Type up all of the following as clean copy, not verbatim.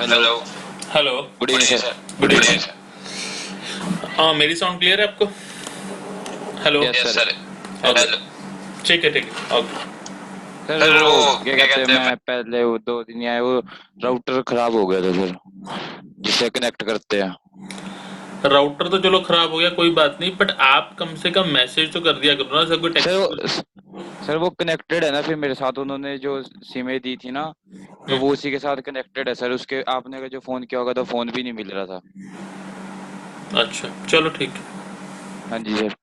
Hello. Hello. Good evening sir. Good evening. हाँ, मेरी sound clear है आपको? Hello. Yes yes sir. Sir. Hello okay. ठीक है, ठीक है, ओके। सर। सर वो वो क्या क्या कहते हैं, कहते हैं, मैं पहले वो 2 दिन आया, वो राउटर खराब हो गया था सर, जिससे कनेक्ट करते हैं। राउटर तो चलो खराब हो गया, कोई बात नहीं, बट आप कम से कम मैसेज तो कर दिया करो ना सर, कोई सर टेक्स्ट। वो सर वो कनेक्टेड है ना, फिर मेरे साथ उन्होंने जो सिमें दी थी ना, तो वो उसी के साथ कनेक्टेड है सर। उसके आपने अगर जो फोन किया होगा तो फोन भी नहीं मिल रहा था। अच्छा, चलो ठीक है। हाँ जी सर।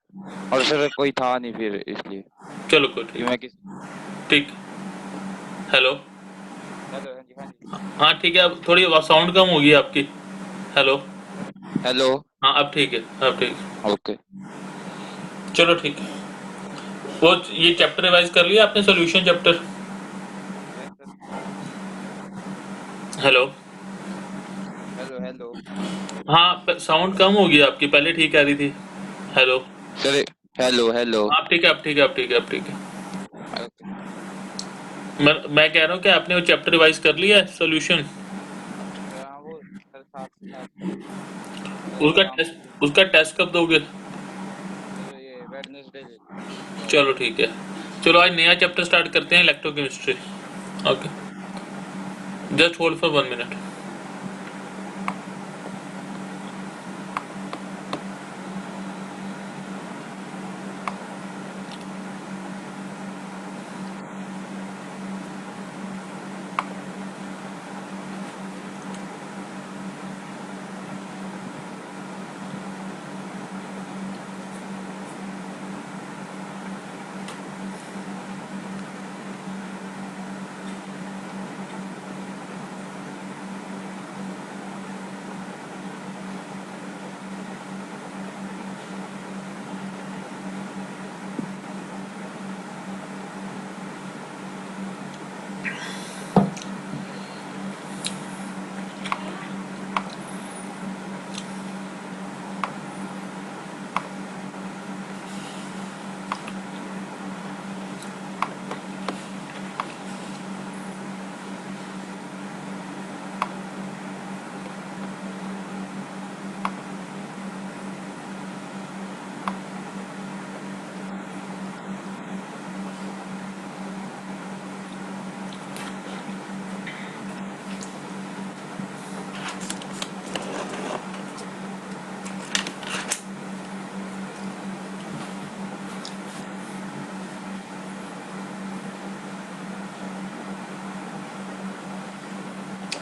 और सर कोई था नहीं फिर इसलिए चलो कोई कि ठीक मैं है। किस। ठीक। हेलो। हेलो। हाँ जी, हाँ जी। हाँ ठीक है, अब थोड़ी साउंड कम होगी आपकी। हेलो। हेलो। हाँ अब ठीक है, अब ठीक है। ओके। चलो ठीक है। वो ये चैप्टर रिवाइज कर लिया आपने, solution chapter? Yes sir. Hello. Hello. Hello हाँ, साउंड कम होगी आपकी, पहले ठीक आ रही थी। हेलो। सर। हेलो। हेलो। आप ठीक है, अब ठीक है, अब ठीक है, अब ठीक है। ओके। मैं कह रहा हूँ कि आपने वो चैप्टर रिवाइज कर लिया है, सॉल्यूशन? सर हाँ, वो सर साथ साथ थोड़ा सा उसका काम हो गया। टेस्ट, उसका टेस्ट कब दोगे? सर ये वेडनेसडे को चलो होगा। ठीक है। चलो आज नया चैप्टर स्टार्ट करते हैं, electrochemistry. Okay, just hold for 1 minute.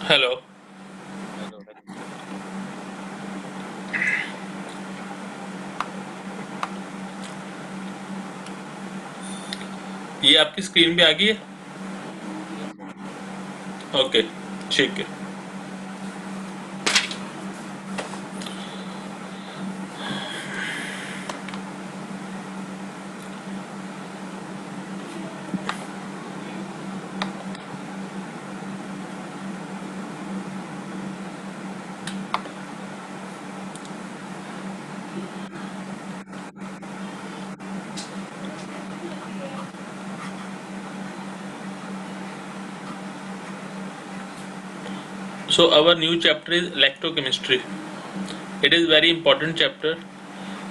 Hello. Hello. Hello. ये आपकी स्क्रीन पे आ गई है? Yes sir. ओके, ठीक है। So our new chapter is electrochemistry. It is very important chapter.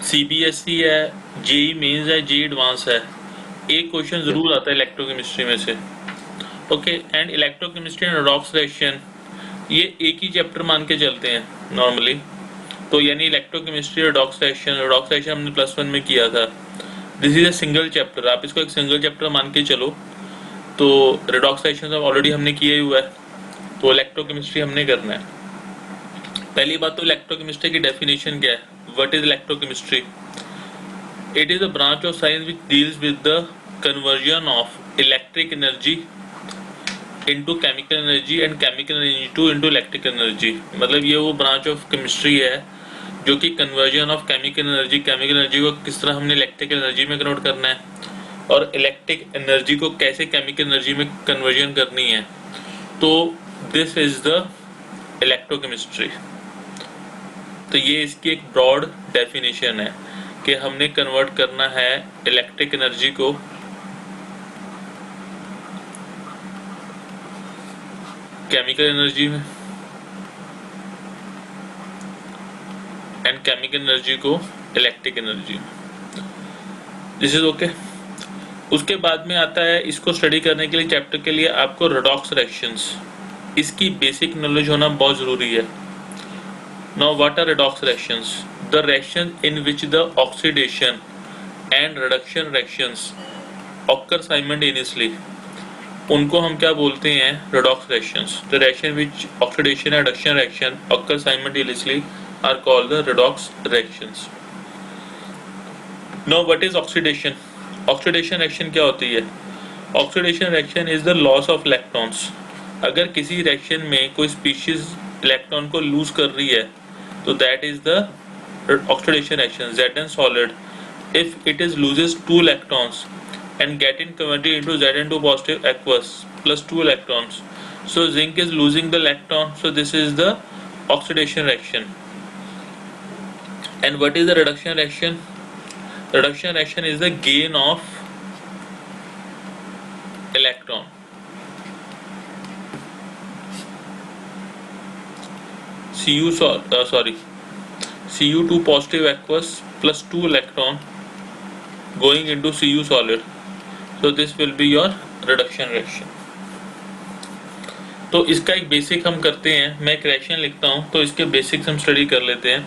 CBSE है, जेई मेंस है, जेई एडवांस है, एक क्वेश्चन यस जरूर सर। आता है इलेक्ट्रोकेमिस्ट्री में से। Okay, and electrochemistry and oxidation, ये एक ही चैप्टर मान के चलते हैं नॉर्मली। तो यानी इलेक्ट्रोकेमिस्ट्री और ऑक्सीडेशन हमने +1 में किया था। This is a single chapter, आप इसको एक सिंगल चैप्टर मान के चलो। तो रिडॉक्सेशन ऑलरेडी हमने किया ही हुआ है, तो इलेक्ट्रोकेमिस्ट्री हमने करना है। पहली बात तो इलेक्ट्रोकेमिस्ट्री की डेफिनेशन क्या है? What is electrochemistry? It is a branch of science which deals with the conversion of electric energy into chemical energy and chemical energy to into electric energy. मतलब ये वो ब्रांच ऑफ केमिस्ट्री है जो कि conversion of chemical energy को किस तरह हमने इलेक्ट्रिकल एनर्जी में कन्वर्ट करना है, और इलेक्ट्रिक एनर्जी को कैसे केमिकल एनर्जी में कन्वर्जन करनी है। तो दिस इज द इलेक्ट्रोकेमिस्ट्री। तो ये इसकी एक ब्रॉड डेफिनेशन है कि हमने कन्वर्ट करना है इलेक्ट्रिक एनर्जी को केमिकल एनर्जी में, एंड केमिकल एनर्जी को इलेक्ट्रिक एनर्जी में। This is okay. उसके बाद में आता है, इसको स्टडी करने के लिए चैप्टर के लिए आपको रेडॉक्स रिएक्शंस, इसकी बेसिक नॉलेज होना बहुत जरूरी है। Now what are redox reactions? The reaction in which the oxidation and reduction reactions occur simultaneously, उनको हम क्या बोलते हैं? Redox reactions. The reaction which oxidation and reduction reaction occur simultaneously are called the redox reactions. Now what is oxidation? Oxidation reaction क्या होती है? Oxidation reaction is the loss of electrons. अगर किसी रिएक्शन में कोई स्पीशीज इलेक्ट्रॉन को lose कर रही है तो that is the oxidation reaction. Zn solid, if it is loses 2 electrons and getting converted into Zn2 positive aqueous plus 2 electrons, so zinc is losing the electron, so this is the oxidation reaction. And what is the reduction reaction? Reduction reaction is the gain of electron. Cu2 positive aqueous plus 2 electron going into Cu solid, so this will be your reduction reaction. तो इसका एक basic हम करते हैं। मैं एक reaction लिखता हूँ तो इसके बेसिक्स हम स्टडी कर लेते हैं।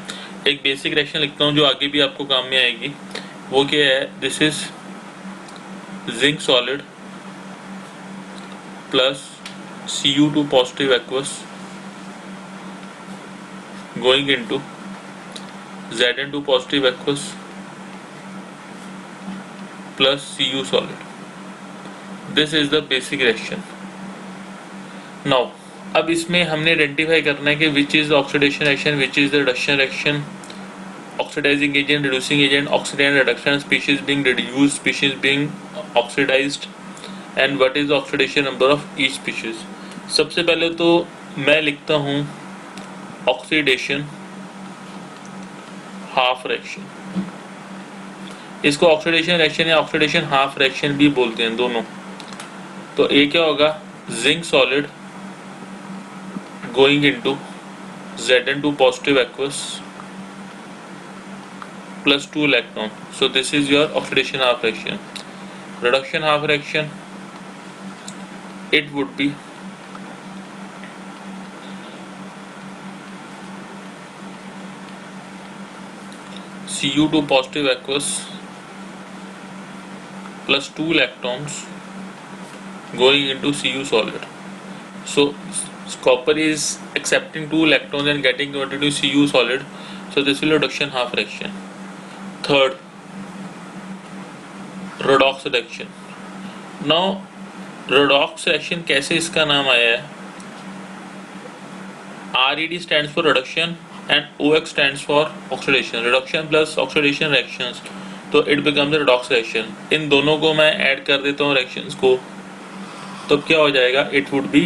एक बेसिक रिएक्शन लिखता हूँ जो आगे भी आपको काम में आएगी। वो क्या है? This is zinc solid plus Cu2 positive aqueous going into Zn2 positive aqueous plus Cu solid. This is the basic reaction. Now, अब इसमें हमने आइडेंटिफाई करना है कि which is oxidation reaction, which is the reduction reaction, oxidizing agent, reducing agent, oxidant reduction, species being reduced, species being oxidized, and what is oxidation number of each species. सबसे पहले तो मैं लिखता हूँ ऑक्सीडेशन हाफ रिएक्शन। इसको oxidation reaction या oxidation half reaction भी बोलते हैं दोनों। तो ये क्या होगा? Zinc solid going into Zn2 positive aqueous plus 2 electron, so this is your oxidation half reaction. Reduction half reaction, it would be Cu2 positive aqueous plus 2 electrons going into Cu solid. So copper is accepting 2 electrons and getting converted to Cu solid, so this will reduction half reaction. Third, redox reaction. Now redox reaction कैसे इसका नाम आया है? RED stands for reduction and OX stands for oxidation. Reduction plus oxidation reactions, तो it becomes a redox reaction. इन दोनों को मैं add कर देता हूँ reactions को, तो क्या हो जाएगा? It would be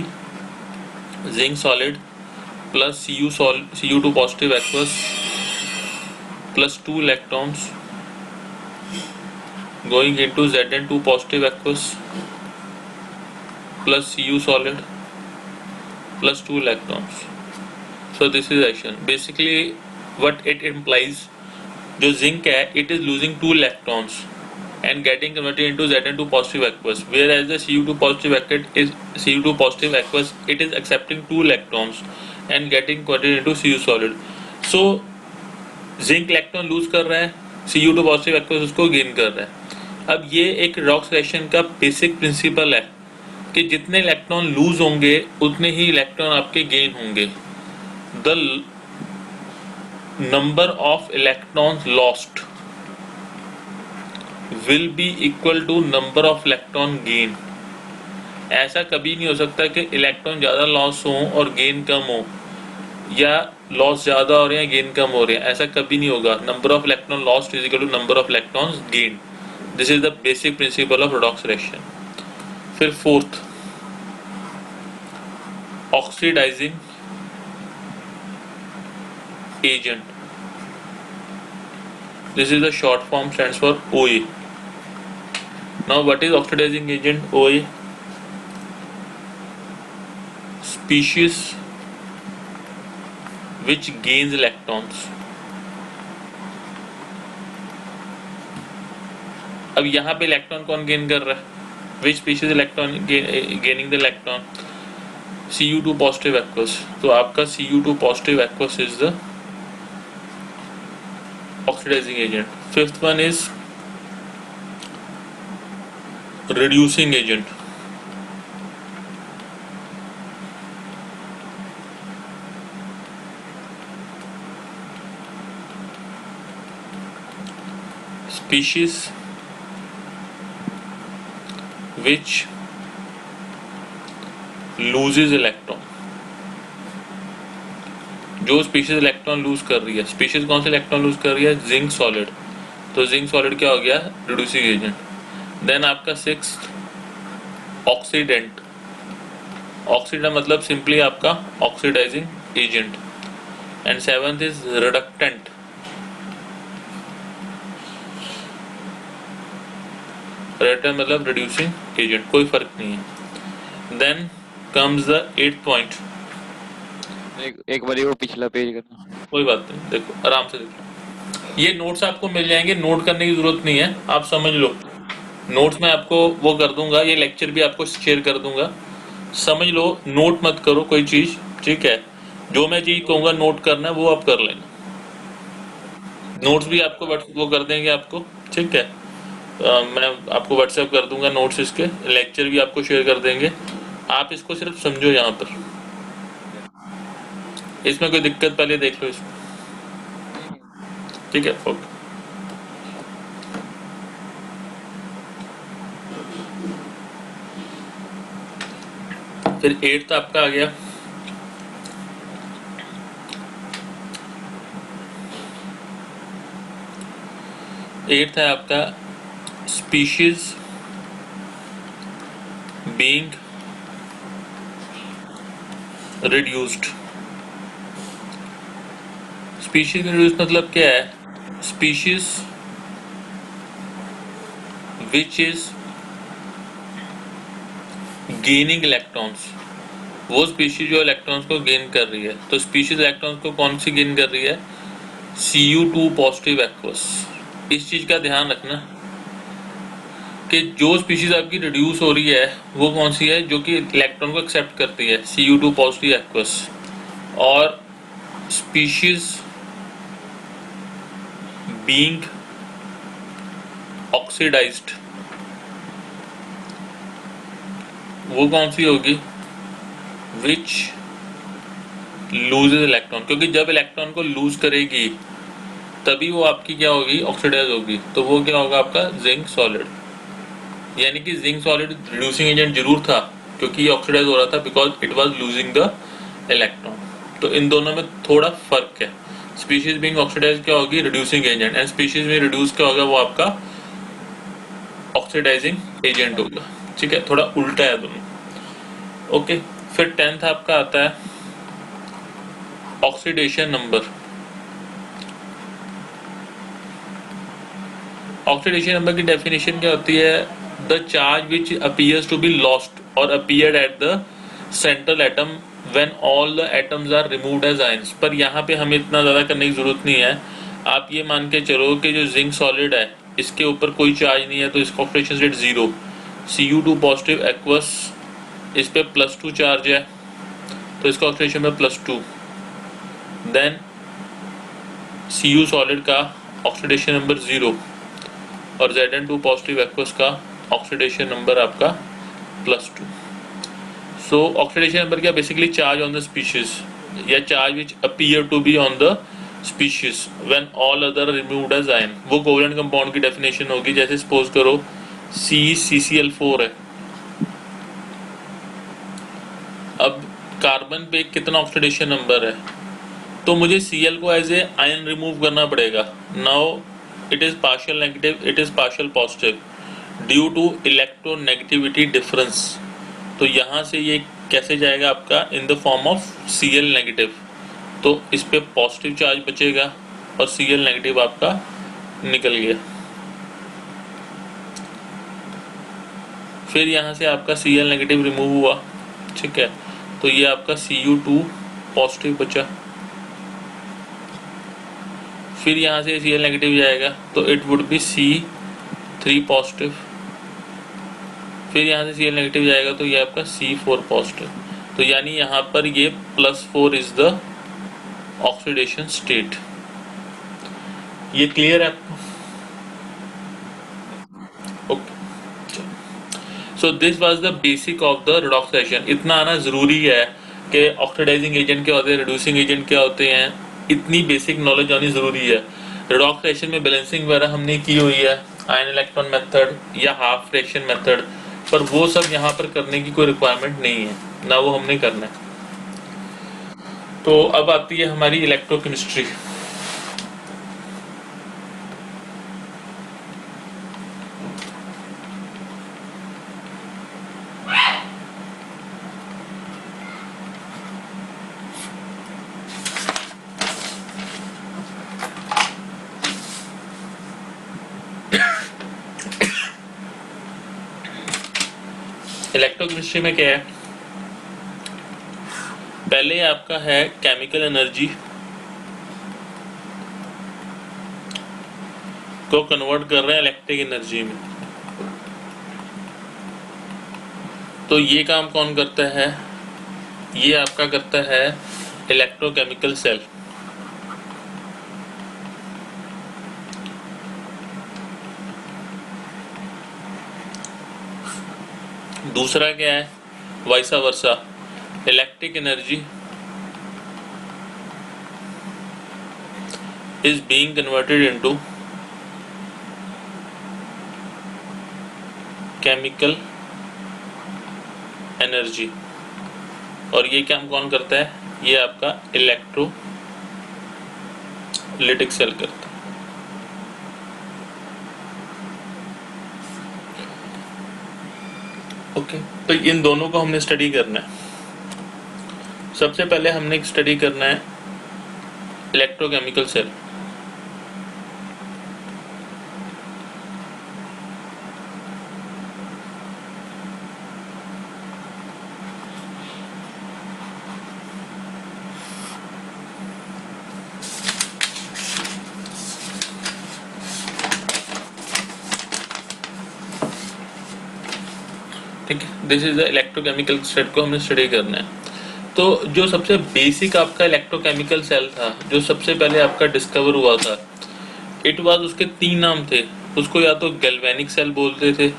zinc solid plus Cu2 positive aqueous plus 2 electrons going into Zn2 positive aqueous plus Cu solid plus 2 electrons. So this is reaction. Basically what it implies, जो zinc है, it is losing 2 electrons and getting converted into Zn2 positive aqueous, whereas the Cu2 positive aqueous, it is accepting 2 electrons and getting converted into Cu solid. So zinc electron lose कर रहा है, Cu2 positive aqueous उसको gain कर रहा है। अब ये एक रेडॉक्स रिएक्शन का बेसिक प्रिंसिपल है कि जितने इलेक्ट्रॉन लूज होंगे उतने ही इलेक्ट्रॉन आपके गेन होंगे। The number of electrons lost will be equal to number of electron gain. ऐसा कभी नहीं हो सकता कि इलेक्ट्रॉन ज़्यादा लॉस हो और गेन कम हो, या लॉस ज़्यादा हो रहे हैं गेन कम हो रहे हैं, ऐसा कभी नहीं होगा। Number of electron lost is equal to number of electrons gain. This is the basic principle of redox reaction. फिर fourth, oxidising agent. This is the short form, stands for OA. Now what is oxidizing agent? OA, species which gains electrons अब यहाँ पे electron कौन gain कर रहा है, which species electron gaining the electron, Cu2 positive aqueous. तो आपका Cu2 positive aqueous is the oxidising agent. Fifth one is reducing agent। species which loses electron, जो स्पीशीज इलेक्ट्रॉन लूज कर रही है, स्पीशीज कौन सी इलेक्ट्रॉन लूज कर रही है, जिंक सॉलिड। तो जिंक सॉलिड क्या हो गया, रिड्यूसिंग एजेंट। देन आपका सिक्स्थ ऑक्सीडेंट, ऑक्सीडेंट मतलब सिंपली आपका oxidizing agent. And seventh is reductant, reductant मतलब रिड्यूसिंग एजेंट, कोई फर्क नहीं है। Then comes the eight point. एक बारी वो पिछला पेज करना। कोई बात नहीं, देखो आराम से देखो, ये नोट्स आपको मिल जाएंगे, नोट करने की जरूरत नहीं है, आप समझ लो। नोट्स मैं आपको वो कर दूंगा, ये लेक्चर भी आपको शेयर कर दूंगा, समझ लो, नोट मत करो कोई चीज, ठीक है। जो मैं चीज कहूंगा नोट करना है वो आप कर लेना, नोट्स भी आपको वो कर देंगे आपको, ठीक है। मैं आपको व्हाट्सएप कर दूंगा नोट्स, इसके लेक्चर भी आपको शेयर कर देंगे, आप इसको सिर्फ समझो यहाँ पर, इसमें कोई दिक्कत पहले देख लो इसमें, ठीक है। ओके, फिर एट्थ आपका आ गया एट्थ है आपका species being reduced. Species reduced मतलब क्या है, species which is gaining electrons, वो स्पीशीज जो इलेक्ट्रॉन्स को गेन कर रही है। तो स्पीशीज इलेक्ट्रॉन्स को कौन सी गेन कर रही है, Cu2 पॉजिटिव एक्वस। इस चीज का ध्यान रखना कि जो स्पीशीज आपकी रिड्यूस हो रही है वो कौन सी है, जो कि इलेक्ट्रॉन को एक्सेप्ट करती है, Cu2 पॉजिटिव एक्वस। और स्पीशीज बीइंग ऑक्सीडाइज्ड, वो कौन सी होगी, विच लूजेज इलेक्ट्रॉन, क्योंकि जब इलेक्ट्रॉन को लूज करेगी तभी वो आपकी क्या होगी, ऑक्सीडाइज होगी। तो वो क्या होगा आपका जिंक सॉलिड। यानी कि जिंक सॉलिड रिड्यूसिंग एजेंट जरूर था, क्योंकि ये ऑक्सीडाइज हो रहा था because it was losing the electron. तो इन दोनों में थोड़ा फर्क है, स्पीशीज बीइंग ऑक्सीडाइज क्या होगी, रिड्यूसिंग एजेंट, एंड स्पीशीज में रिड्यूस क्या होगा, वो आपका ऑक्सीडाइजिंग एजेंट होगा, ठीक है। थोड़ा उल्टा है दोनों, ओके। फिर 10th आपका आता है ऑक्सीडेशन नंबर। ऑक्सीडेशन नंबर की डेफिनेशन क्या होती है, the charge which appears to be lost और appeared at the central atom when all the atoms are removed as ions. पर यहाँ पे हमें इतना ज्यादा करने की जरूरत नहीं है, आप ये मान के चलो कि जो जिंक सॉलिड है इसके ऊपर कोई चार्ज नहीं है, तो इसका oxidation rate 0, Cu2 positive aqueous, इस पे +2 चार्ज है तो इसका ऑक्सीडेशन में +2। देन Cu सॉलिड का ऑक्सीडेशन नंबर 0 और Zn2 पॉजिटिव एक्वस का ऑक्सीडेशन नंबर आपका +2। सो ऑक्सीडेशन नंबर क्या, basically charge on the species या charge which appear to be on the species when all other removed as ion. वो covalent compound की definition होगी, जैसे suppose करो CCl4 है, अब कार्बन पे कितना ऑक्सीडेशन नंबर है, तो मुझे Cl को एज ए आयन रिमूव करना पड़ेगा। Now it is partial negative, it is partial positive due to electronegativity difference. तो यहाँ से ये कैसे जाएगा आपका, in the form of Cl negative, तो इस पे पॉजिटिव चार्ज बचेगा और Cl नेगेटिव आपका निकल गया। फिर यहाँ से आपका Cl नेगेटिव रिमूव हुआ, ठीक है, तो ये आपका Cu2 पॉजिटिव बचा। फिर यहाँ से Cl नेगेटिव जाएगा तो इट वुड बी 3 पॉजिटिव, फिर यहाँ से Cl नेगेटिव जाएगा तो ये आपका C4 पॉजिटिव। तो यानी यहाँ पर ये +4 इज द ऑक्सीडेशन स्टेट। ये क्लियर है आपको? Okay, so this was the basic of the redox reaction. इतना आना जरूरी है कि ऑक्सीडाइजिंग एजेंट क्या होते हैं, रिड्यूसिंग एजेंट क्या होते हैं, इतनी बेसिक नॉलेज आनी जरूरी है। रिडॉक्स रिएक्शन में बैलेंसिंग वगैरह हमने की हुई है, आयन इलेक्ट्रॉन मेथड या हाफ फ्रैक्शन मेथड, पर वो सब यहाँ पर करने की कोई रिक्वायरमेंट नहीं है, ना वो हमने करना है। तो अब आती है हमारी इलेक्ट्रोकेमिस्ट्री। इलेक्ट्रोकेमिस्ट्री में क्या है, पहले आपका है केमिकल एनर्जी को कन्वर्ट कर रहे हैं इलेक्ट्रिक एनर्जी में। तो ये काम कौन करता है, ये आपका करता है इलेक्ट्रोकेमिकल सेल। दूसरा क्या है, वाइसा वर्सा, electric energy is being converted into chemical energy. और ये काम कौन करता है, ये आपका इलेक्ट्रोलिटिक सेल करता है। ओके, तो इन दोनों को हमने स्टडी करना है। सबसे पहले हमने स्टडी करना है इलेक्ट्रोकेमिकल सेल। ठीक है, this is the electrochemical cell को हमने स्टडी करना है। तो जो सबसे बेसिक आपका इलेक्ट्रोकेमिकल सेल था, जो सबसे पहले आपका डिस्कवर हुआ था, इट वाज, उसके 3 नाम थे। उसको या तो गैल्वेनिक सेल बोलते थे,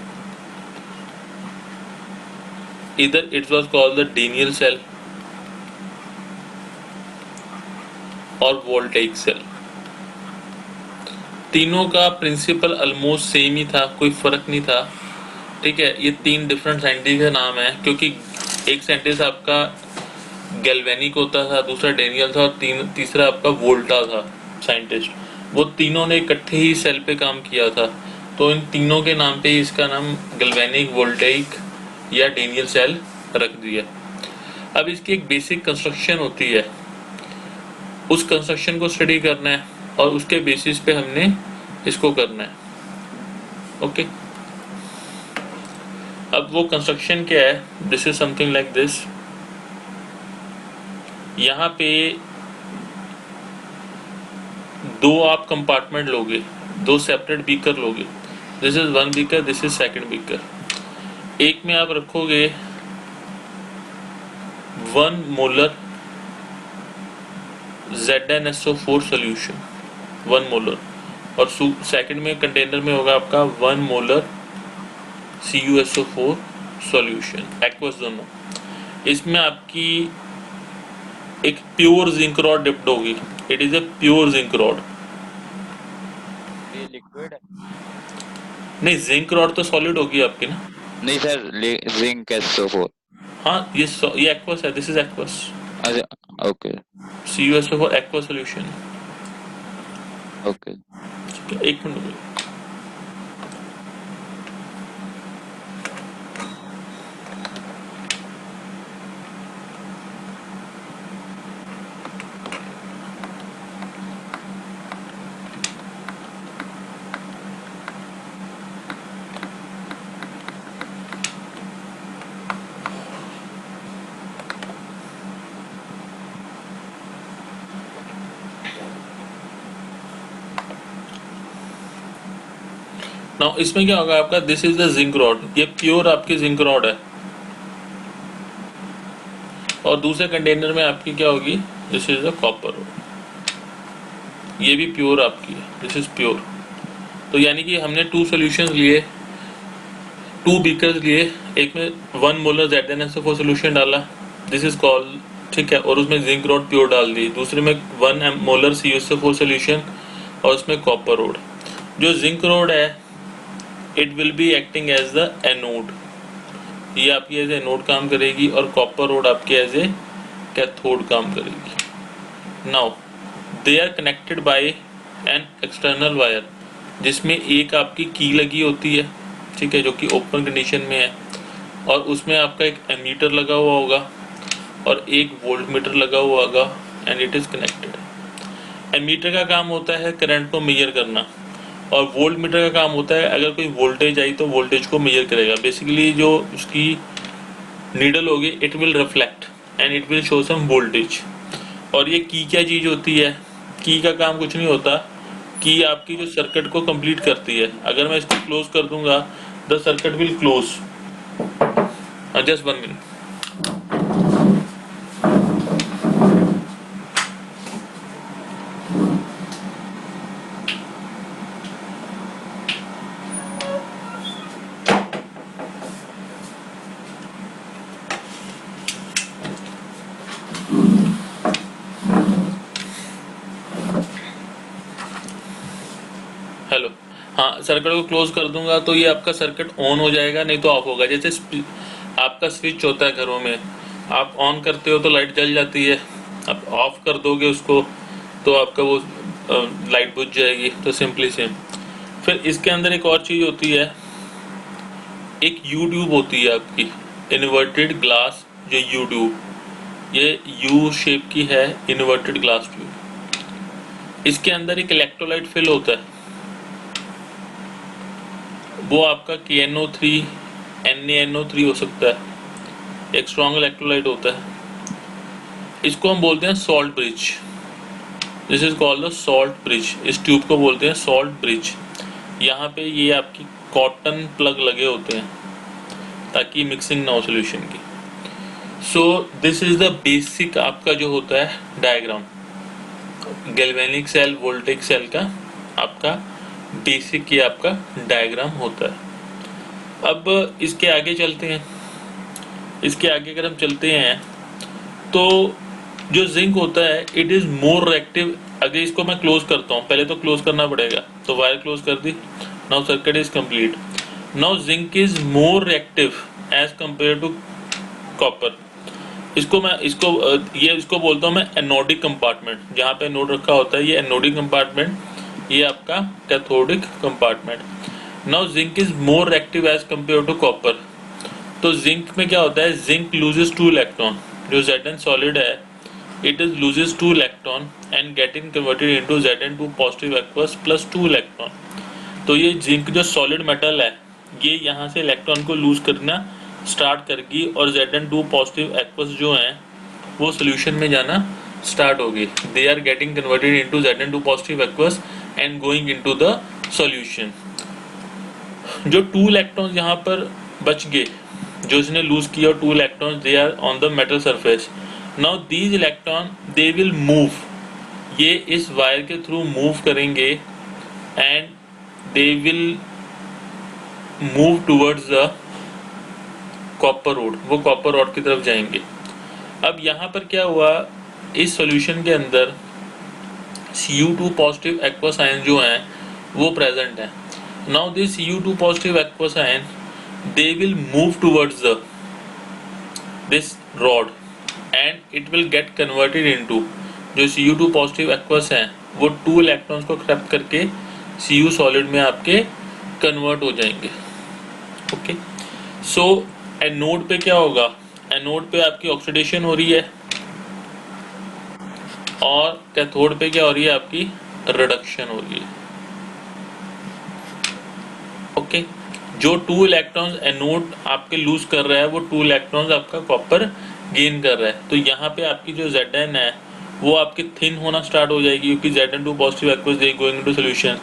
इधर it was called the Daniell cell और वोल्टेइक सेल। तीनों का प्रिंसिपल ऑलमोस्ट सेम ही था, कोई फर्क नहीं था। ठीक है, ये 3 डिफरेंट साइंटिस्ट का नाम है, क्योंकि एक साइंटिस्ट आपका गैल्वेनिक होता था, दूसरा डेनियल था और तीसरा आपका वोल्टा था साइंटिस्ट। वो तीनों ने इकट्ठे ही सेल पे काम किया था, तो इन तीनों के नाम पे इसका नाम गैल्वेनिक, वोल्टेइक या डेनियल सेल रख दिया। अब इसकी एक बेसिक कंस्ट्रक्शन होती है, उस कंस्ट्रक्शन को स्टडी करना है और उसके बेसिस पे हमने इसको करना है। ओके, अब वो कंस्ट्रक्शन क्या है, this is something like this. यहाँ पे 2 आप कंपार्टमेंट लोगे, 2 सेपरेट बीकर लोगे। This is 1 beaker, this is 2nd beaker. एक में आप रखोगे 1 मोलर ZnSO4 सॉल्यूशन, 1 मोलर, और सेकंड में कंटेनर में होगा आपका 1 मोलर CuSO4 सॉल्यूशन, एक्वस दोनों। इसमें आपकी एक प्योर जिंक रॉड डिप्ड होगी, it is a pure zinc rod. ये लिक्विड है? नहीं, जिंक रॉड तो सॉलिड होगी आपकी ना। नहीं सर, जिंक SO4। हाँ, ये एक्वस है, दिस इज एक्वस, अच्छा, okay CuSO4 aqueous solution. Okay. एक मिनट, नाउ इसमें क्या होगा आपका, this is the zinc rod, ये प्योर आपकी जिंक रॉड है, और दूसरे कंटेनर में आपकी क्या होगी, this is the copper rod, ये भी प्योर आपकी है, दिस इज प्योर। तो यानी कि हमने 2 सॉल्यूशंस लिए, 2 बीकर्स लिए, एक में 1 मोलर ZnSO4 सोल्यूशन डाला, दिस इज कॉल्ड, ठीक है, और उसमें जिंक रॉड प्योर डाल दी, दूसरे में 1 मोलर CuSO4 सोल्यूशन और उसमें कॉपर रोड। जो जिंक रोड है it will be acting as the anode, ये आपकी एज एनोड काम करेगी, और कॉपर रोड आपकी एज ए कैथोड काम करेगी। Now they are connected by an external wire, जिसमें एक आपकी की लगी होती है, ठीक है, जो कि ओपन कंडीशन में है, और उसमें आपका एक एमीटर लगा हुआ होगा और एक वोल्ट मीटर लगा हुआ होगा, and it is connected. Ammeter का काम होता है करंट को मेजर करना, और वोल्ट मीटर का काम होता है अगर कोई वोल्टेज आई तो वोल्टेज को मेजर करेगा। बेसिकली जो उसकी नीडल होगी it will reflect and it will show some voltage. और ये की क्या चीज होती है, की का काम कुछ नहीं होता, की आपकी जो सर्किट को कंप्लीट करती है। अगर मैं इसको क्लोज कर दूंगा the circuit will close. Just 1 minute. Hello, हाँ, सर्किट को क्लोज कर दूंगा तो ये आपका सर्किट ऑन हो जाएगा, नहीं तो ऑफ होगा। जैसे आपका स्विच होता है घरों में, आप ऑन करते हो तो लाइट जल जाती है, आप ऑफ कर दोगे उसको तो आपका वो लाइट बुझ जाएगी। तो सिंपली सेम। फिर इसके अंदर एक और चीज होती है, एक यू ट्यूब होती है आपकी, इन्वर्टेड ग्लास, जो यू ट्यूब, ये यू शेप की है, इन्वर्टेड ग्लास ट्यूब। इसके अंदर एक इलेक्ट्रोलाइट फिल होता है, वो आपका KNO3 NaNO3 हो सकता है, एक स्ट्रॉन्ग इलेक्ट्रोलाइट होता है। इसको हम बोलते हैं salt bridge, this is called the salt bridge. इस ट्यूब को बोलते हैं सॉल्ट ब्रिज। यहाँ पे ये आपकी कॉटन प्लग लगे होते हैं ताकि मिक्सिंग ना हो सोल्यूशन की। So this is the basic आपका जो होता है diagram, galvanic cell voltage cell का आपका बेसिक ये आपका डायग्राम होता है। अब इसके आगे चलते हैं। इसके आगे अगर हम चलते हैं तो जो जिंक होता है इट इज मोर रिएक्टिव। अगर इसको मैं क्लोज करता हूँ, पहले तो क्लोज करना पड़ेगा, तो वायर क्लोज कर दी, now circuit is complete. Now zinc is more reactive as compare to copper. इसको बोलता हूँ मैं एनोडिक कंपार्टमेंट, जहाँ पे एनोड रखा होता है, ये एनोडिक कंपार्टमेंट, ये आपका cathodic compartment. Now zinc is more reactive as compare to copper. तो जिंक में क्या होता है, जिंक लूजेस 2 इलेक्ट्रॉन, जो Zn सॉलिड है it is loses 2 electron and getting converted into Zn2 positive aqueous plus 2 electron. तो ये जिंक जो सॉलिड मेटल है ये यहाँ से इलेक्ट्रॉन को लूज करना स्टार्ट करेगी, और Zn2 पॉजिटिव एक्वस जो है वो सोल्यूशन में जाना स्टार्ट होगी। They are getting converted into Zn2 positive aqueous and going into the solution. जो 2 इलेक्ट्रॉन यहाँ पर बच गए, जो इसने लूज किया, 2 electron they are on the metal surface. Now these electron they will move, ये इस वायर के थ्रू मूव करेंगे and they will move towards the copper rod, वो कॉपर रोड की तरफ जाएंगे। अब यहाँ पर क्या हुआ, इस सॉल्यूशन के अंदर Cu2 पॉजिटिव एक्वस आयन जो हैं वो प्रेजेंट है। Now this Cu2 positive aqueous ion they will move towards this rod and it will get converted into, जो Cu2 पॉजिटिव एक्वस है वो 2 इलेक्ट्रॉन्स को क्रैप करके Cu सॉलिड में आपके कन्वर्ट हो जाएंगे। ओके, सो एनोड पे क्या होगा, एनोड पे आपकी ऑक्सीडेशन हो रही है, और कैथोड पे क्या हो रही है, आपकी रिडक्शन हो रही है। ओके, जो 2 इलेक्ट्रॉन्स एनोड आपके लूज कर रहा है वो 2 इलेक्ट्रॉन्स आपका कॉपर गेन कर रहा है। तो यहाँ पे आपकी जो Zn है वो आपकी थिन होना स्टार्ट हो जाएगी, क्योंकि Zn2 positive aqueous they going into solution.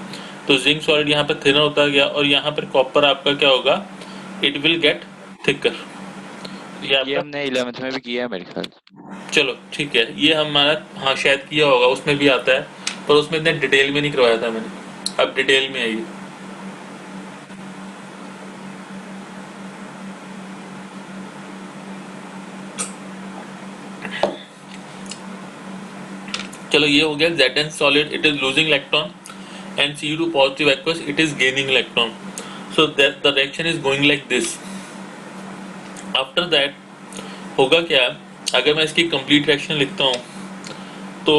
तो जिंक सॉलिड यहाँ पे थिनर होता गया और यहाँ पर कॉपर आपका क्या होगा, इट विल गेट थिकर। ये ये आपका, हमने 11th में भी किया है मेरे ख्याल से। चलो ठीक है, ये हमारा हाँ शायद किया होगा, उसमें भी आता है, पर उसमें इतने डिटेल में नहीं करवाया था मैंने, अब डिटेल में है ये। चलो ये हो गया Zn solid, it is losing electron, and Cu2 positive aqueous, it is gaining electron. So that the reaction is going like this. After that होगा क्या, अगर मैं इसकी कंप्लीट रिएक्शन लिखता हूँ तो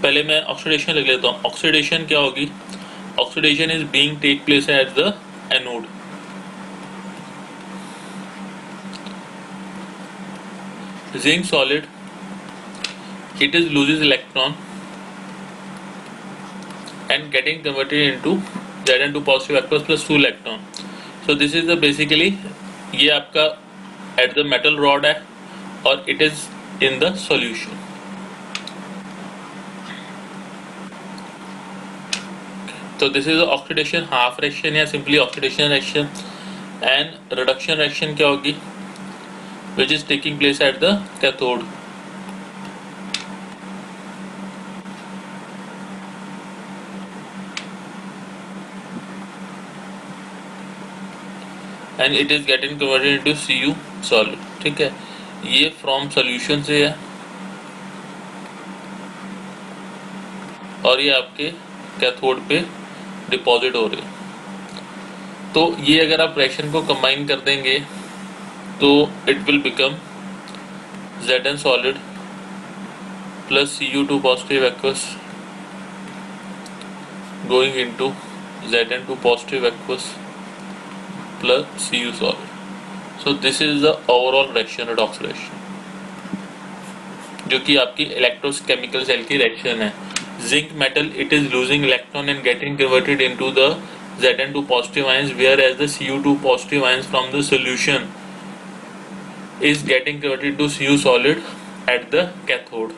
पहले मैं ऑक्सीडेशन लिख लेता हूँ। ऑक्सीडेशन क्या होगी, oxidation is being take place at the anode. Zinc solid, it is loses electron and getting converted into Zn2 positive aqueous plus 2 electron. So this is the basically ये आपका at the metal rod है और it is in the solution. So this is the oxidation half reaction या simply oxidation reaction, and reduction reaction क्या होगी, which is taking place at the cathode. And it is getting converted into Cu solid। ठीक है, ये from solution से है और ये आपके कैथोड पे डिपॉजिट हो रहे हैं। तो ये अगर आप रिएक्शन को कंबाइन कर देंगे तो it will become Zn solid plus Cu2 positive aqueous going into Zn2 positive aqueous plus Cu solid. So this is the overall reaction, redox reaction, जो कि आपकी इलेक्ट्रोकेमिकल सेल की रिएक्शन है। Zinc metal, it is losing electron and getting converted into the Zn2 positive ions, whereas the Cu2 positive ions from the solution is getting converted to Cu solid at the cathode।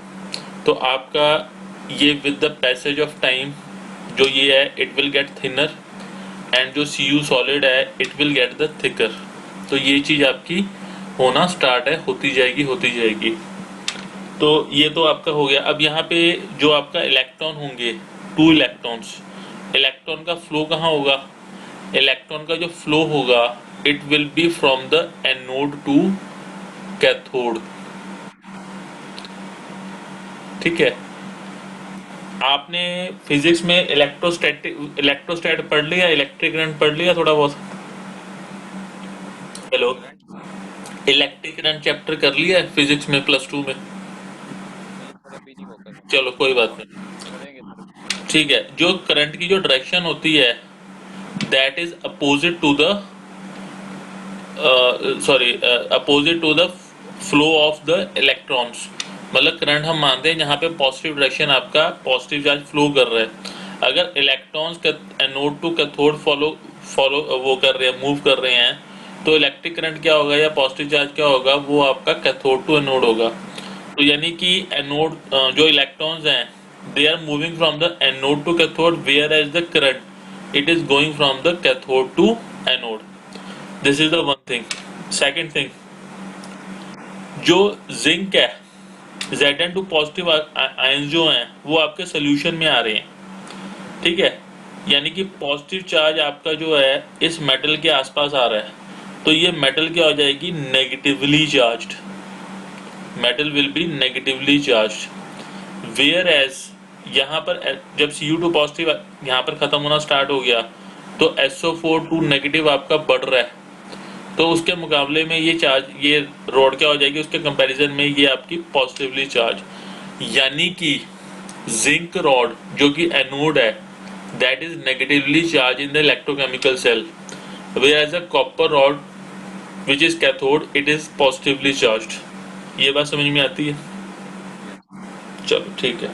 तो आपका ये with the passage of time जो ये है it will get thinner, and जो Cu solid है it will get the thicker। तो ये चीज आपकी होना स्टार्ट है, होती जाएगी। तो ये तो आपका हो गया। अब यहाँ पे जो आपका इलेक्ट्रॉन होंगे, 2 इलेक्ट्रॉन्स, इलेक्ट्रॉन का फ्लो कहाँ होगा, इलेक्ट्रॉन का जो फ्लो होगा it will be from the anode to cathode. ठीक है, आपने फिजिक्स में इलेक्ट्रोस्टैट पढ़ लिया, इलेक्ट्रिक करंट पढ़ लिया थोड़ा बहुत? हेलो, इलेक्ट्रिक करंट चैप्टर कर लिया है फिजिक्स में +2 में? थोड़ा बिजी फोकस है। चलो कोई बात नहीं, पढ़ेंगे सर। ठीक है। जो करंट की जो डायरेक्शन होती है that is opposite to the opposite to the flow of the electrons. मतलब करंट हम मानते हैं जहाँ पे पॉजिटिव डायरेक्शन आपका पॉजिटिव चार्ज फ्लो कर रहा है। अगर electrons anode to cathode follow वो कर रहे हैं, मूव कर रहे हैं, तो इलेक्ट्रिक करंट क्या होगा या पॉजिटिव चार्ज क्या होगा, वो आपका कैथोड टू एनोड होगा। तो यानी कि एनोड जो इलेक्ट्रॉन्स हैं they are moving from the anode to cathode, whereas the current it is going from the cathode to anode। this is the one thing। second thing, जो zinc है, Zn2 positive ions जो हैं वो आपके solution में आ रहे हैं। ठीक है, यानी कि पॉजिटिव चार्ज आपका जो है इस मेटल के आसपास आ रहा है, तो ये मेटल क्या हो जाएगी, negatively charged. Metal will be negatively charged. whereas यहाँ पर जब Cu2 पॉजिटिव यहाँ पर खत्म होना स्टार्ट हो गया तो SO4 नेगेटिव आपका बढ़ रहा है, तो उसके मुकाबले में ये चार्ज, ये रॉड क्या हो जाएगी, उसके कंपैरिजन में ये आपकी पॉजिटिवली चार्ज। यानी कि जिंक रॉड जो कि एनोड है that is negatively charge in the electrochemical cell, whereas a copper rod which is cathode it is positively charged। ये बात समझ में आती है? चलो ठीक है।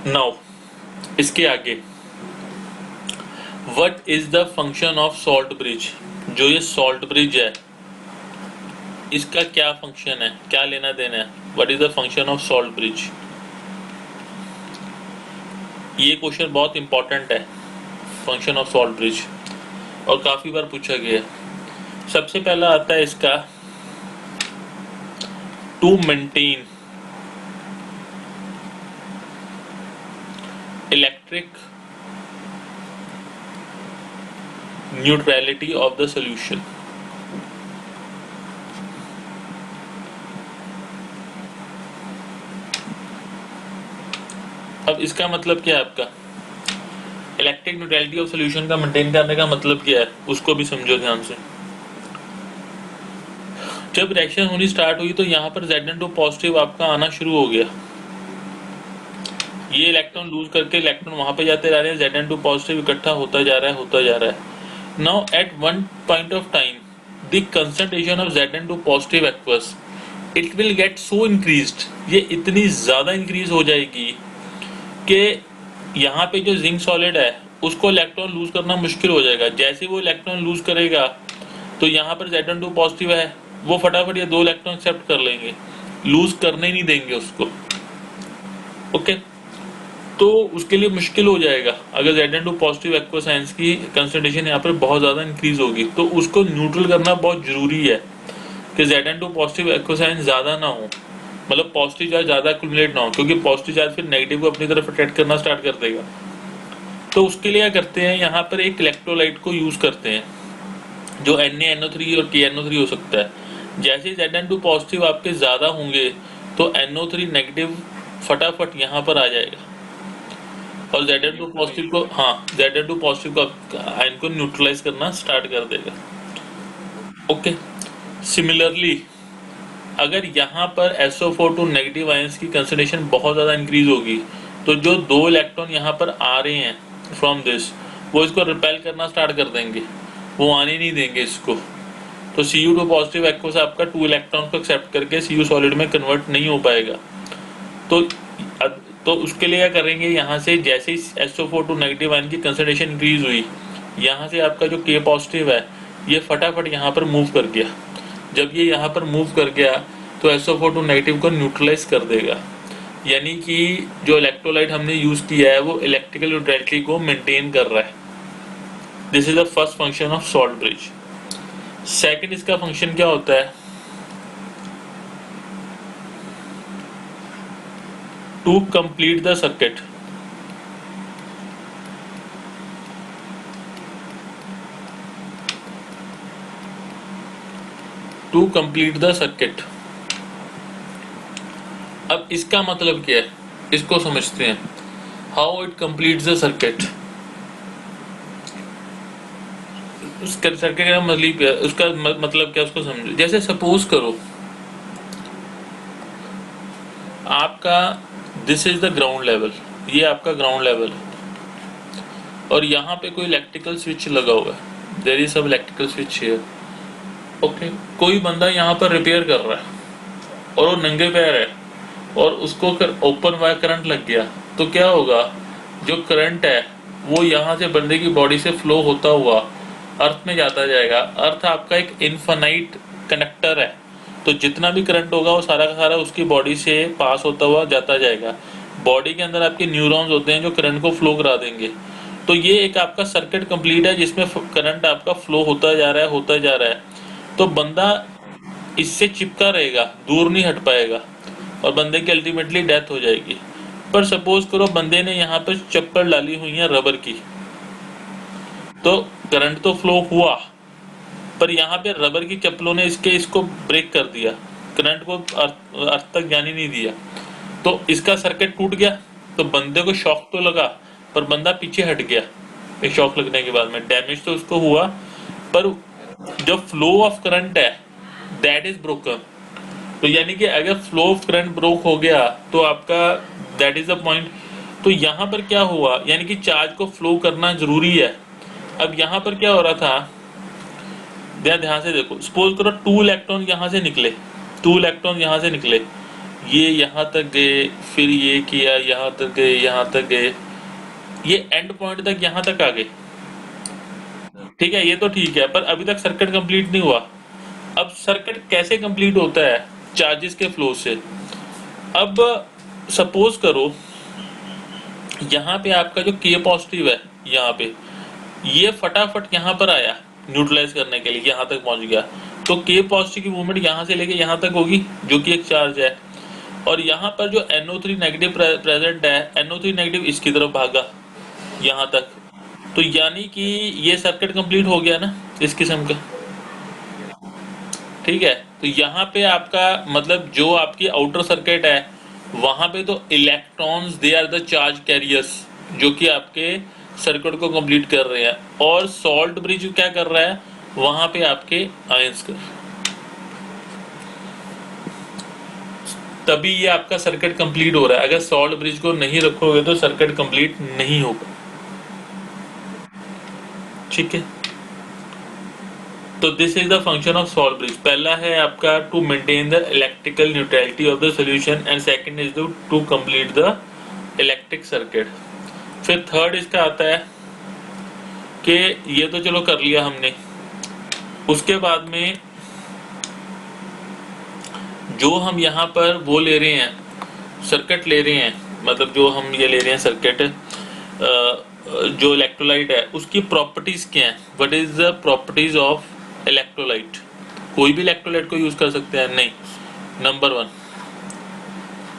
नाउ इसके आगे what is the function of salt bridge. जो ये सॉल्ट ब्रिज है इसका क्या फंक्शन है, क्या लेना देना है, what is the function of salt bridge. ये क्वेश्चन बहुत इंपॉर्टेंट है। फंक्शन ऑफ सॉल्ट ब्रिज, और काफी बार पूछा गया है। सबसे पहला आता है इसका to maintain electric neutrality of the solution. अब इसका मतलब क्या है, आपका इलेक्ट्रिक न्यूट्रलिटी ऑफ सॉल्यूशन का मेंटेन करने का मतलब क्या है, उसको भी समझो ध्यान से। जब रिएक्शन होनी स्टार्ट हुई तो यहाँ पर Zn2 पॉजिटिव आपका आना शुरू हो गया। ये इलेक्ट्रॉन लूज करके इलेक्ट्रॉन वहां पे जाते जा रहे हैं, Zn2 पॉजिटिव इकट्ठा होता जा रहा है। Now at one point of time the concentration of Zn2 positive aqueous it will get so increased, ये इतनी ज्यादा इंक्रीज हो जाएगी कि यहाँ पे जो जिंक सॉलिड है उसको इलेक्ट्रॉन लूज करना मुश्किल हो जाएगा। जैसे वो इलेक्ट्रॉन लूज करेगा तो यहाँ पर Zn2 पॉजिटिव है, वो फटाफट ये 2 इलेक्ट्रॉन एक्सेप्ट कर लेंगे, लूज करने नहीं देंगे उसको। ओके, तो उसके लिए मुश्किल हो जाएगा। अगर Zn2 पॉजिटिव एक्वस आयंस की कंसंट्रेशन यहाँ पर बहुत ज्यादा इंक्रीज होगी तो उसको न्यूट्रल करना बहुत जरूरी है कि Zn2 पॉजिटिव एक्वस आयंस ज्यादा ना हो, मतलब पॉजिटिव चार्ज ज्यादा एक्यूमुलेट ना हो, क्योंकि पॉजिटिव चार्ज फिर नेगेटिव को अपनी तरफ अट्रैक्ट करना स्टार्ट कर देगा। तो उसके लिए क्या करते हैं, यहाँ पर एक इलेक्ट्रोलाइट को यूज करते हैं जो NaNO3 और KNO3 हो सकता है। जैसे Zn2 पॉजिटिव आपके ज्यादा होंगे तो NO3 नेगेटिव फटाफट यहाँ पर आ जाएगा और Zn2 पॉजिटिव को Zn2 पॉजिटिव को आयन को न्यूट्रलाइज करना स्टार्ट कर देगा। ओके, सिमिलरली अगर यहाँ पर SO4 नेगेटिव आयंस की कंसंट्रेशन बहुत ज्यादा इंक्रीज होगी तो जो 2 इलेक्ट्रॉन यहाँ पर आ रहे हैं फ्रॉम दिस, वो इसको रिपेल करना स्टार्ट कर देंगे, वो आने नहीं देंगे इसको। तो Cu2 पॉजिटिव एक्वस आपका 2 इलेक्ट्रॉन को एक्सेप्ट करके Cu सॉलिड में कन्वर्ट नहीं हो पाएगा। तो उसके लिए क्या करेंगे, यहाँ से जैसे ही SO4 नेगेटिव आयन की कंसंट्रेशन इंक्रीज हुई, यहाँ से आपका जो K पॉजिटिव है ये फटाफट यहाँ पर मूव कर गया। जब ये यहाँ पर मूव कर गया तो SO4 नेगेटिव को न्यूट्रलाइज कर देगा, यानी कि जो इलेक्ट्रोलाइट हमने यूज किया है वो इलेक्ट्रिकल न्यूट्रलिटी को मेंटेन कर रहा है। This is the first function of salt bridge. Second इसका फंक्शन क्या होता है, to complete the circuit. To complete the circuit. अब इसका मतलब क्या है, इसको समझते हैं। How it completes the circuit. Circuit का मतलब क्या, उसका मतलब क्या, उसको समझो। जैसे सपोज करो आपका this is the ground level, ये आपका ग्राउंड लेवल है और यहाँ पे कोई इलेक्ट्रिकल स्विच लगा हुआ है, देयर इज सब इलेक्ट्रिकल स्विच हियर। ओके, कोई बंदा यहाँ पर रिपेयर कर रहा है और वो नंगे पैर है और उसको ओपन वायर करंट लग गया, तो क्या होगा, जो करंट है वो यहाँ से बंदे की बॉडी से फ्लो होता हुआ अर्थ में जाता जाएगा। अर्थ आपका एक इनफाइनाइट कंडक्टर है, तो जितना भी करंट होगा वो सारा का सारा उसकी बॉडी से पास होता हुआ जाता जाएगा। बॉडी के अंदर आपके न्यूरॉन्स होते हैं जो करंट को फ्लो करा देंगे। तो ये एक आपका सर्किट कंप्लीट है जिसमें करंट आपका फ्लो होता जा रहा है। तो बंदा इससे चिपका रहेगा, दूर नहीं हट पाएगा और बंदे की अल्टीमेटली डेथ हो जाएगी। पर सपोज करो बंदे ने यहाँ पर चप्पल डाली हुई है रबर की, तो करंट तो फ्लो हुआ पर यहाँ पे रबर की चप्पलों ने इसको ब्रेक कर दिया, करंट को अर्थ तक जाने नहीं दिया, तो इसका सर्किट टूट गया। तो बंदे को शॉक तो लगा पर बंदा पीछे हट गया। एक शॉक लगने के बाद में डैमेज तो उसको हुआ पर जो फ्लो ऑफ करंट है दैट इज ब्रोकन। तो यानी कि अगर फ्लो ऑफ करंट ब्रोक हो गया तो आपका दैट इज द पॉइंट। तो यहाँ पर क्या हुआ, यानी कि चार्ज को फ्लो करना जरूरी है। अब यहाँ पर क्या हो रहा था, ध्यान से देखो। सपोज करो 2 इलेक्ट्रॉन यहाँ से निकले, 2 इलेक्ट्रॉन यहाँ से निकले, ये यहाँ तक गए, फिर ये किया, यहाँ तक गए, यहाँ तक गए, ये एंड पॉइंट तक यहाँ तक आ गए। ठीक है, ये तो ठीक है, पर अभी तक सर्किट कंप्लीट नहीं हुआ। अब सर्किट कैसे कंप्लीट होता है, चार्जेस के फ्लो से। अब सपोज करो यहाँ पे आपका जो K पॉजिटिव है यहाँ पे, ये फटाफट यहाँ पर आया न्यूट्रलाइज करने के लिए, यहाँ तक पहुंच गया, तो के पॉजिटिव की मूवमेंट यहाँ से लेके यहाँ तक होगी, जो कि एक चार्ज है। और यहाँ पर जो NO3 नेगेटिव प्रेजेंट है, NO3 नेगेटिव इसकी तरफ भागा यहाँ तक, तो यानी कि ये सर्किट कंप्लीट हो गया ना इस किस्म का। ठीक है, तो यहाँ पे आपका मतलब जो आपकी आउटर सर्किट है वहां पे तो electrons they are the charge carriers, जो कि आपके सर्किट को कंप्लीट कर रहे हैं, और सॉल्ट ब्रिज क्या कर रहा है वहां पे आपके आयंस कर, तभी ये आपका सर्किट कंप्लीट हो रहा है। अगर सॉल्ट ब्रिज को नहीं रखोगे तो सर्किट कंप्लीट नहीं होगा। ठीक है, तो this is the function of salt bridge. पहला है आपका to maintain the electrical neutrality of the solution, and second is to complete the electric circuit. फिर थर्ड इसका आता है कि ये तो चलो कर लिया हमने, उसके बाद में जो हम यहाँ पर वो ले रहे हैं, सर्किट ले रहे हैं, मतलब जो हम ये ले रहे हैं सर्किट, जो इलेक्ट्रोलाइट है उसकी प्रॉपर्टीज क्या हैं, what is the properties of electrolyte. कोई भी इलेक्ट्रोलाइट को यूज कर सकते हैं, नहीं। Number 1,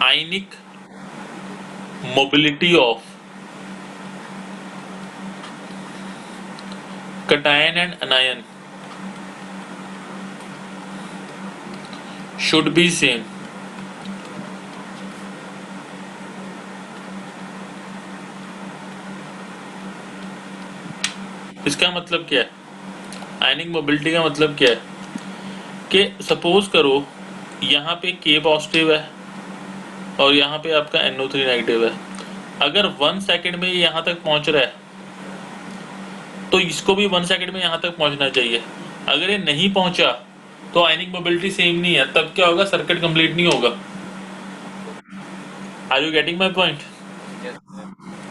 ionic mobility of cation and anion should be same। इसका मतलब क्या है, आयनिक मोबिलिटी का मतलब क्या है कि सपोज करो यहाँ पे K पॉजिटिव है और यहाँ पे आपका NO3 नेगेटिव है। अगर 1 सेकंड में ये यहाँ तक पहुंच रहा है तो इसको भी 1 सेकंड में यहाँ तक पहुंचना चाहिए। अगर ये नहीं पहुंचा तो आयनिक मोबिलिटी सेम नहीं है, तब क्या होगा, सर्किट कंप्लीट नहीं होगा। Are you getting my point?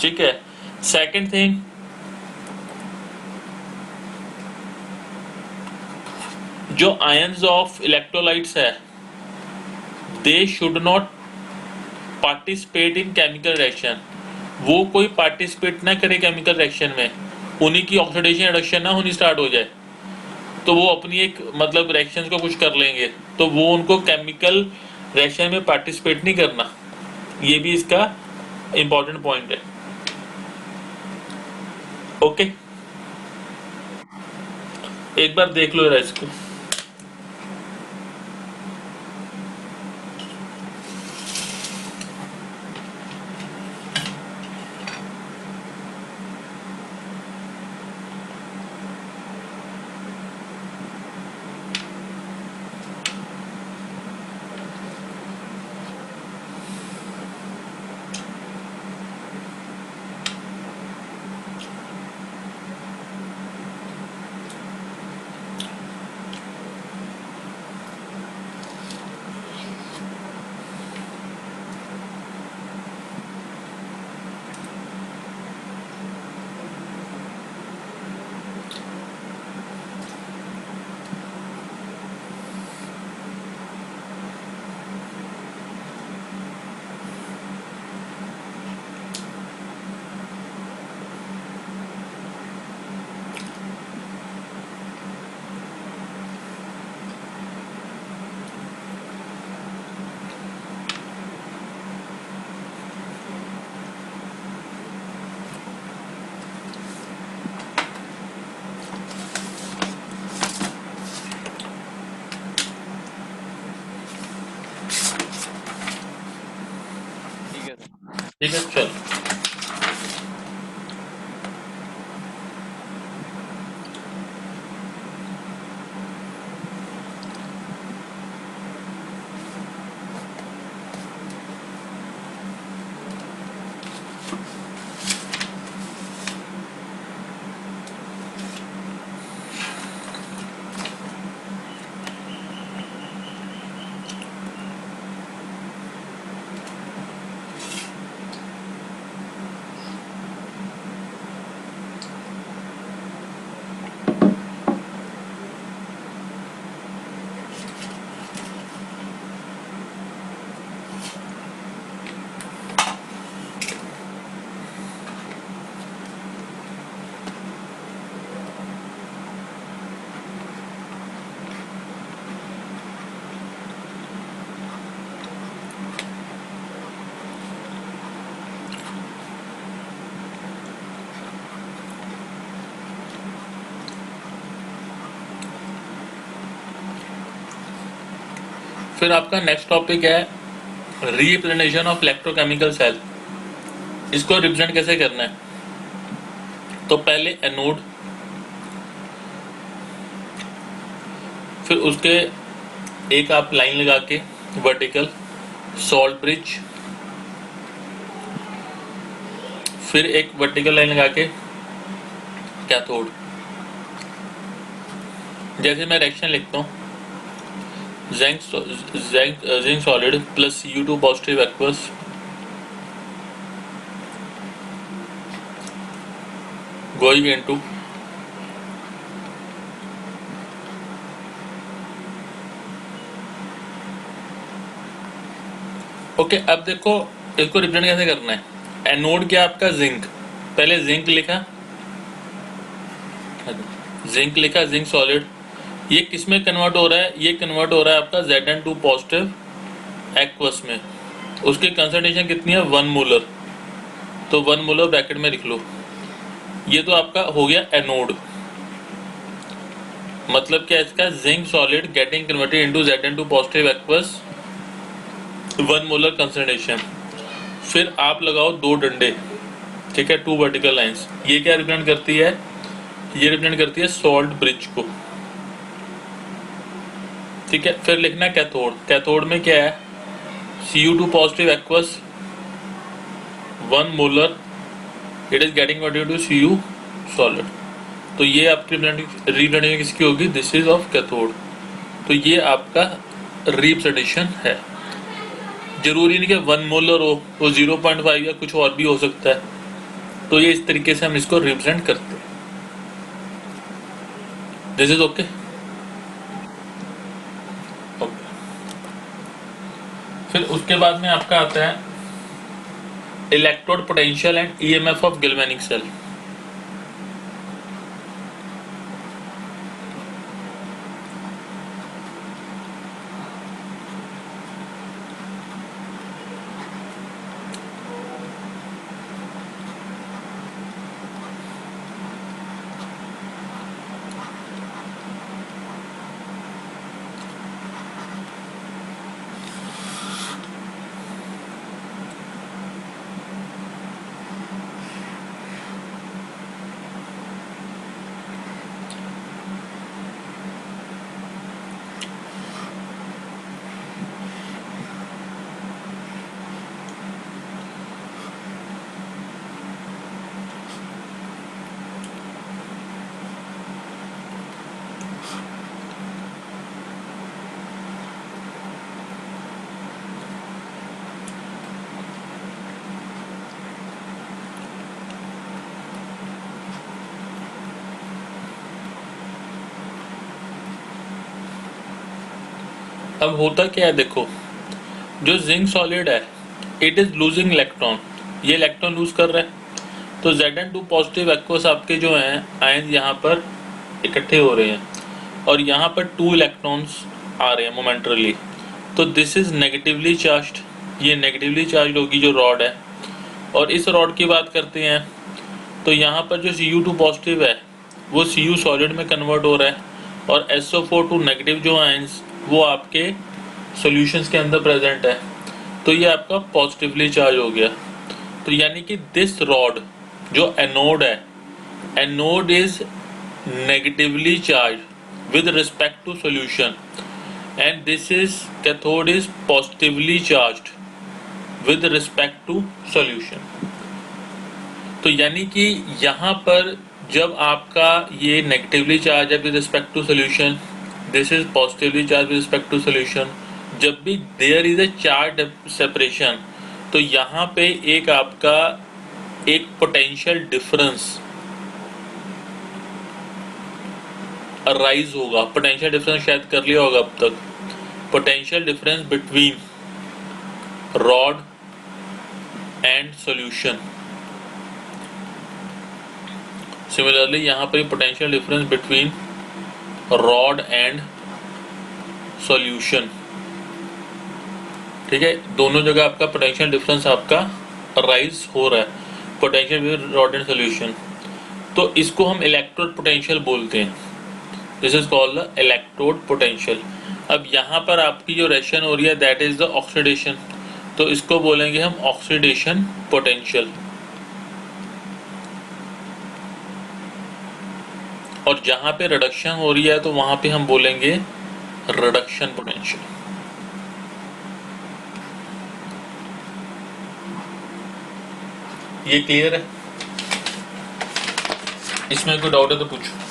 ठीक है। सेकंड थिंग, जो आयंस ऑफ इलेक्ट्रोलाइट्स है they should not participate in chemical reaction. वो कोई पार्टिसिपेट ना करे केमिकल रिएक्शन में, उन्हीं की ऑक्सीडेशन रिडक्शन ना होनी स्टार्ट हो जाए, तो वो अपनी एक मतलब रिएक्शन को कुछ कर लेंगे, तो वो उनको केमिकल रिएक्शन में पार्टिसिपेट नहीं करना। ये भी इसका इंपॉर्टेंट पॉइंट है। ओके, एक बार देख लो जरा इसको। ठीक है, चल। फिर आपका नेक्स्ट टॉपिक है रिप्रेजेंटेशन ऑफ इलेक्ट्रोकेमिकल सेल। इसको रिप्रेजेंट कैसे करना है? तो पहले एनोड, फिर उसके एक आप लाइन लगा के वर्टिकल सॉल्ट ब्रिज, फिर एक वर्टिकल लाइन लगा के कैथोड। जैसे मैं रिएक्शन लिखता हूँ zinc solid plus Cu2 positive aqueous going into okay. अब देखो इसको रिप्रेजेंट कैसे करना है। एनोड क्या आपका जिंक, पहले जिंक लिखा, जिंक सॉलिड। ये किस में कन्वर्ट हो रहा है? ये कन्वर्ट हो रहा है आपका Zn2 पॉजिटिव एक्वस में। उसकी कंसंट्रेशन कितनी है? 1 मोलर। तो 1 मोलर ब्रैकेट में लिख लो। ये तो आपका हो गया एनोड। मतलब क्या इसका? Zinc solid getting converted into Zn2 positive aqueous 1 molar concentration. फिर आप लगाओ 2 डंडे, ठीक है, 2 वर्टिकल लाइंस। ये क्या रिप्रेजेंट करती है? ये रिप्रेजेंट करती है सॉल्ट ब्रिज को, ठीक है। फिर लिखना कैथोड। कैथोड में क्या है? Cu2 positive aqueous 1 molar, it is getting converted to Cu solid. तो ये आपकी रिप्रेजेंटेशन किसकी होगी? This is of cathode. तो ये आपका रिप्रेजेंटेशन है। जरूरी नहीं कि 1 मोलर हो, वो 0.5 या कुछ और भी हो सकता है। तो ये इस तरीके से हम इसको रिप्रेजेंट करते हैं। This is okay. फिर उसके बाद में आपका आता है electrode potential and EMF of galvanic cell. अब होता क्या है, देखो जो जिंक सॉलिड है इट इज लूजिंग इलेक्ट्रॉन, ये इलेक्ट्रॉन लूज कर रहा है। तो Zn2 पॉजिटिव एक्वस आपके जो हैं आयन यहाँ पर इकट्ठे हो रहे हैं और यहाँ पर 2 इलेक्ट्रॉन्स आ रहे हैं मोमेंटरली। तो दिस इज नेगेटिवली चार्ज्ड, ये नेगेटिवली चार्ज होगी जो रॉड है। और इस रॉड की बात करते हैं तो यहाँ पर जो Cu2 पॉजिटिव है वो Cu सॉलिड में कन्वर्ट हो रहा है और SO4 नेगेटिव जो आयंस वो आपके सॉल्यूशंस के अंदर प्रेजेंट है। तो ये आपका पॉजिटिवली चार्ज हो गया। तो यानी कि दिस रॉड जो एनोड है, anode is negatively charge with respect to solution and this is cathode is positively charged with respect to solution. तो यानी कि यहाँ पर जब आपका ये नेगेटिवली चार्ज है with respect to solution, this is positively charge with respect to solution. जब भी there is a charge separation तो यहाँ पे एक आपका एक पोटेंशियल डिफरेंस अराइज होगा। पोटेंशियल डिफरेंस शायद कर लिया होगा अब तक। Potential difference between rod and solution. Similarly यहाँ पर potential difference between rod and solution, ठीक है। दोनों जगह आपका पोटेंशियल डिफरेंस आपका राइज हो रहा है, potential between rod and solution. तो इसको हम इलेक्ट्रोड पोटेंशियल बोलते हैं। This is called the electrode potential. अब यहाँ पर आपकी जो रिएक्शन हो रही है दैट इज द ऑक्सीडेशन, तो इसको बोलेंगे हम ऑक्सीडेशन पोटेंशियल। और जहाँ पे रिडक्शन हो रही है तो वहाँ पे हम बोलेंगे रिडक्शन पोटेंशियल। ये क्लियर है? इसमें कोई डाउट है तो पूछो।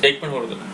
एक मिनट होल्ड करो।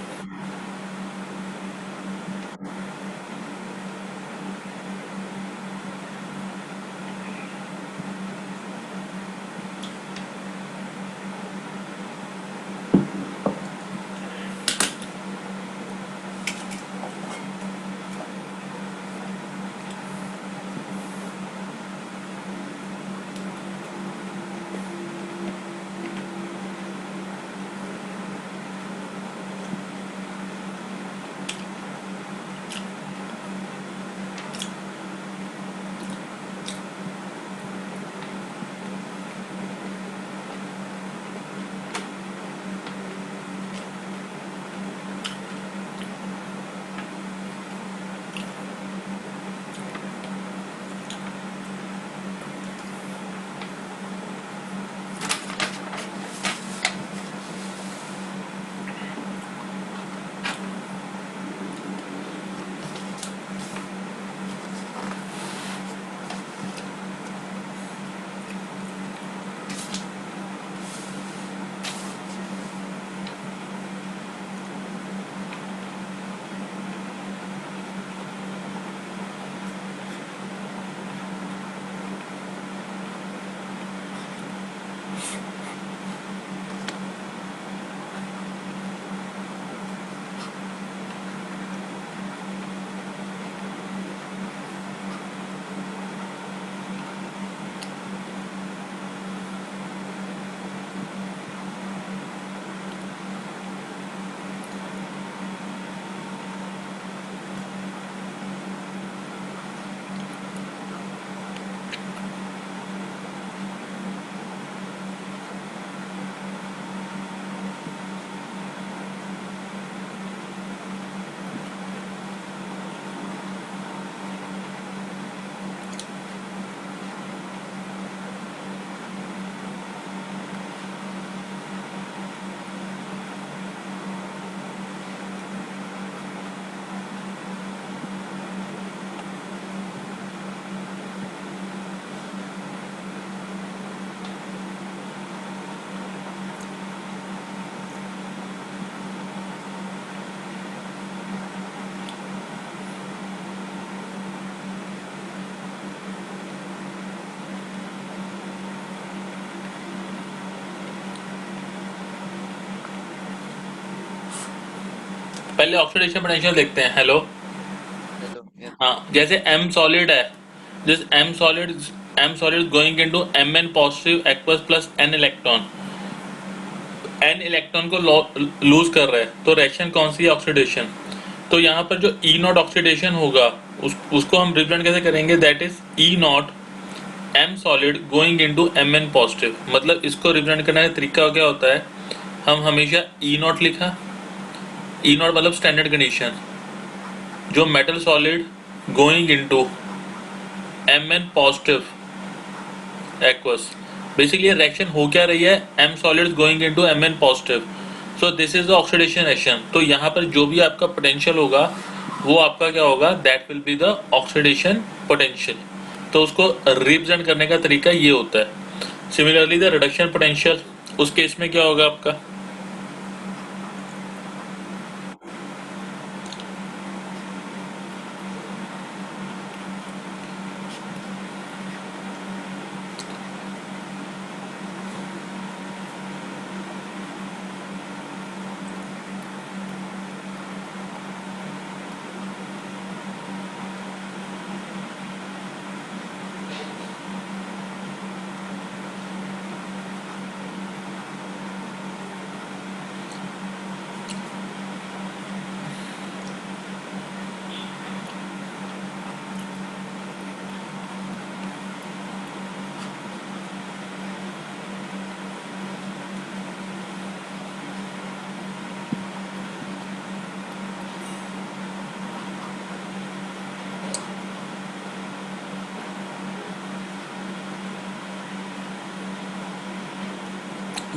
पहले ऑक्सीडेशन पोटेंशियल देखते हैं। हेलो। हेलो यार। हाँ, जैसे एम सॉलिड है, जिस M solid going into M N positive aqueous plus N electron, N electron को लूज कर रहा है, तो रिएक्शन कौन सी है? ऑक्सीडेशन। तो यहाँ पर जो ई नॉट ऑक्सीडेशन होगा उसको हम रिप्रेजेंट कैसे करेंगे? That is E naught M solid going into M N positive. मतलब इसको रिप्रेजेंट करने का तरीका क्या होता है? हम हमेशा ई नॉट लिखा, ई नॉट मतलब स्टैंडर्ड कंडीशन, जो metal solid going into M N positive aqueous, basically reaction हो क्या रही है? M solid going into M N positive, so this is the oxidation reaction. तो यहाँ पर जो भी आपका पोटेंशियल होगा वो आपका क्या होगा? That will be the oxidation potential. तो उसको रिप्रेजेंट करने का तरीका ये होता है। सिमिलरली द रिडक्शन पोटेंशियल, उस केस में क्या होगा आपका?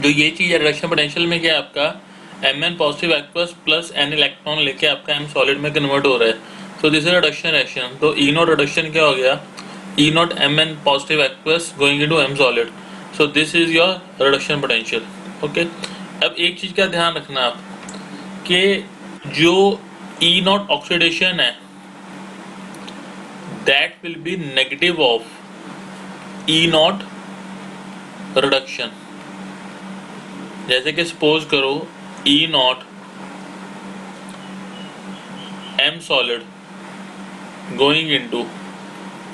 जो ये चीज है रिडक्शन पोटेंशियल में क्या है आपका Mn positive aqueous plus n electron लेके आपका M सॉलिड में कन्वर्ट हो रहा है, सो दिस इज रिडक्शन रिएक्शन। तो E नॉट रिडक्शन क्या हो गया, E not Mn positive aqueous going into M solid, so this is your reduction potential. Okay, अब एक चीज का ध्यान रखना आप कि जो E नॉट ऑक्सीडेशन है that will be negative of E not reduction. जैसे कि सपोज करो E not M solid going into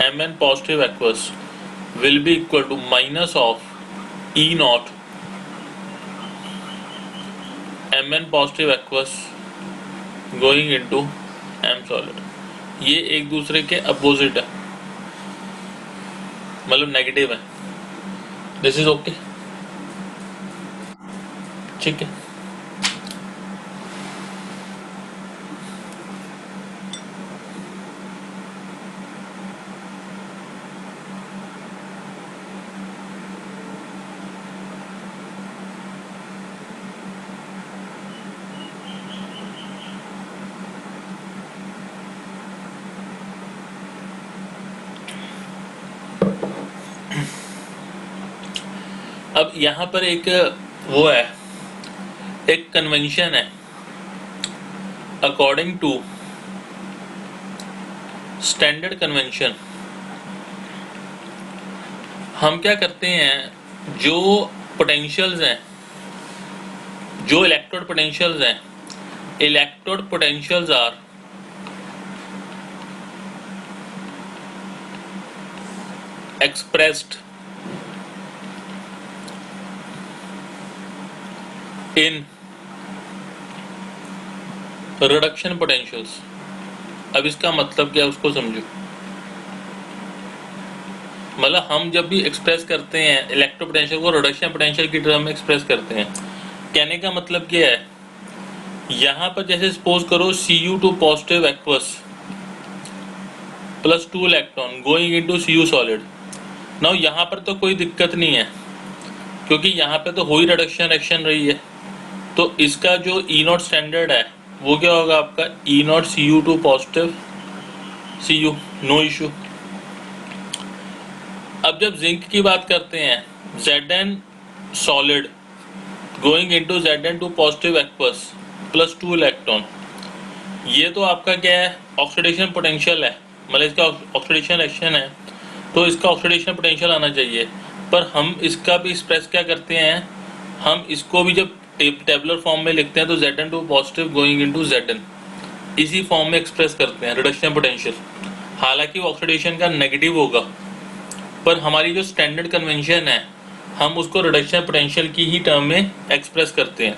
Mn positive aqueous will be equal to minus of E naught Mn positive aqueous going into M solid। ये एक दूसरे के opposite है, मतलब negative है। दिस इज ओके, ठीक है। अब यहाँ पर एक वो है, एक कन्वेंशन है, अकॉर्डिंग टू स्टैंडर्ड कन्वेंशन हम क्या करते हैं, जो पोटेंशियल्स हैं, जो इलेक्ट्रोड पोटेंशियल्स हैं, electrode potentials are expressed in reduction potentials. अब इसका मतलब क्या है उसको समझो, मतलब हम जब भी एक्सप्रेस करते हैं इलेक्ट्रो पोटेंशियल को रिडक्शन पोटेंशियल की टर्म में एक्सप्रेस करते हैं, कहने का मतलब क्या है, यहाँ पर जैसे सपोज करो Cu2 positive aqueous plus 2 electron going into Cu solid. Now यहाँ पर तो कोई दिक्कत नहीं है क्योंकि यहाँ पे तो हो ही रिडक्शन रिएक्शन रही है, तो इसका जो E नॉट स्टैंडर्ड है वो क्या होगा आपका E naught Cu2 positive Cu, no issue. अब जब जिंक की बात करते हैं Zn solid going into Zn2 positive aqueous plus 2 electron, ये तो आपका क्या है ऑक्सीडेशन पोटेंशियल है, मतलब इसका ऑक्सीडेशन रिएक्शन है तो इसका ऑक्सीडेशन पोटेंशियल आना चाहिए। पर हम इसका भी एक्सप्रेस क्या करते हैं, हम इसको भी जब टेबुलर फॉर्म में लिखते हैं तो Zn2 positive going into Zn, इसी फॉर्म में एक्सप्रेस करते हैं रिडक्शन पोटेंशियल। हालांकि वो ऑक्सीडेशन का नेगेटिव होगा, पर हमारी जो स्टैंडर्ड कन्वेंशन है हम उसको रिडक्शन पोटेंशियल की ही टर्म में एक्सप्रेस करते हैं,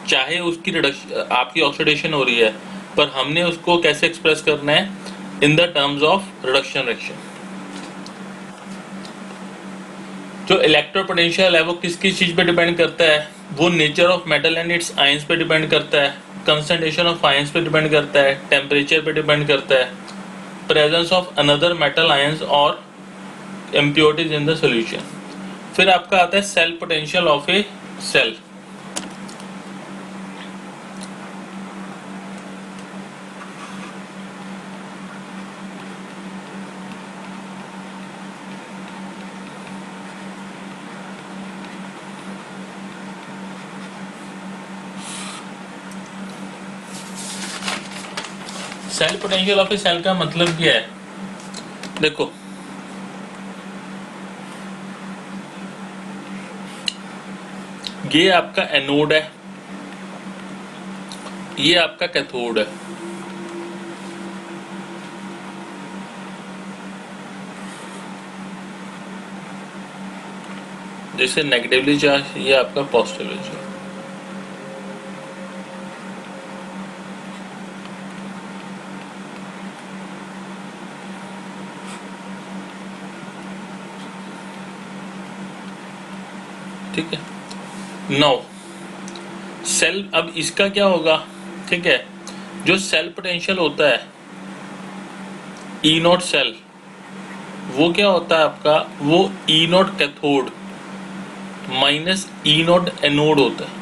चाहे उसकी रिडक्शन आपकी ऑक्सीडेशन हो रही है, पर हमने उसको कैसे एक्सप्रेस करना है, in the terms of reduction reaction. जो इलेक्ट्रो पोटेंशियल है वो किस किस चीज पे डिपेंड करता है, वो nature of metal and its ions पे डिपेंड करता है, कंसंट्रेशन ऑफ आयंस पे डिपेंड करता है, टेम्परेचर पे डिपेंड करता है, presence of another metal ions और इम्प्योरिटीज इन द सॉल्यूशन। फिर आपका आता है cell potential of a cell. Cell potential of a cell का मतलब क्या है, देखो ये आपका एनोड है, ये आपका कैथोड है। जैसे नेगेटिवली चार्ज, ये आपका पॉजिटिवली चार्ज। ठीक है, नाउ सेल, अब इसका क्या होगा, ठीक है, जो सेल पोटेंशियल होता है ई नॉट सेल, वो क्या होता है आपका, वो E naught cathode minus E naught anode होता है,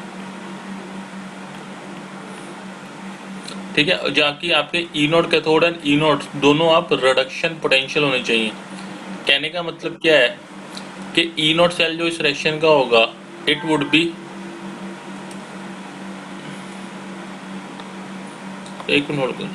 ठीक है, जाकि आपके E naught cathode and E naught दोनों आप रिडक्शन पोटेंशियल होने चाहिए। कहने का मतलब क्या है कि ई नॉट सेल जो इस रिएक्शन का होगा, इट वुड बी, एक मिनट होल्ड करो,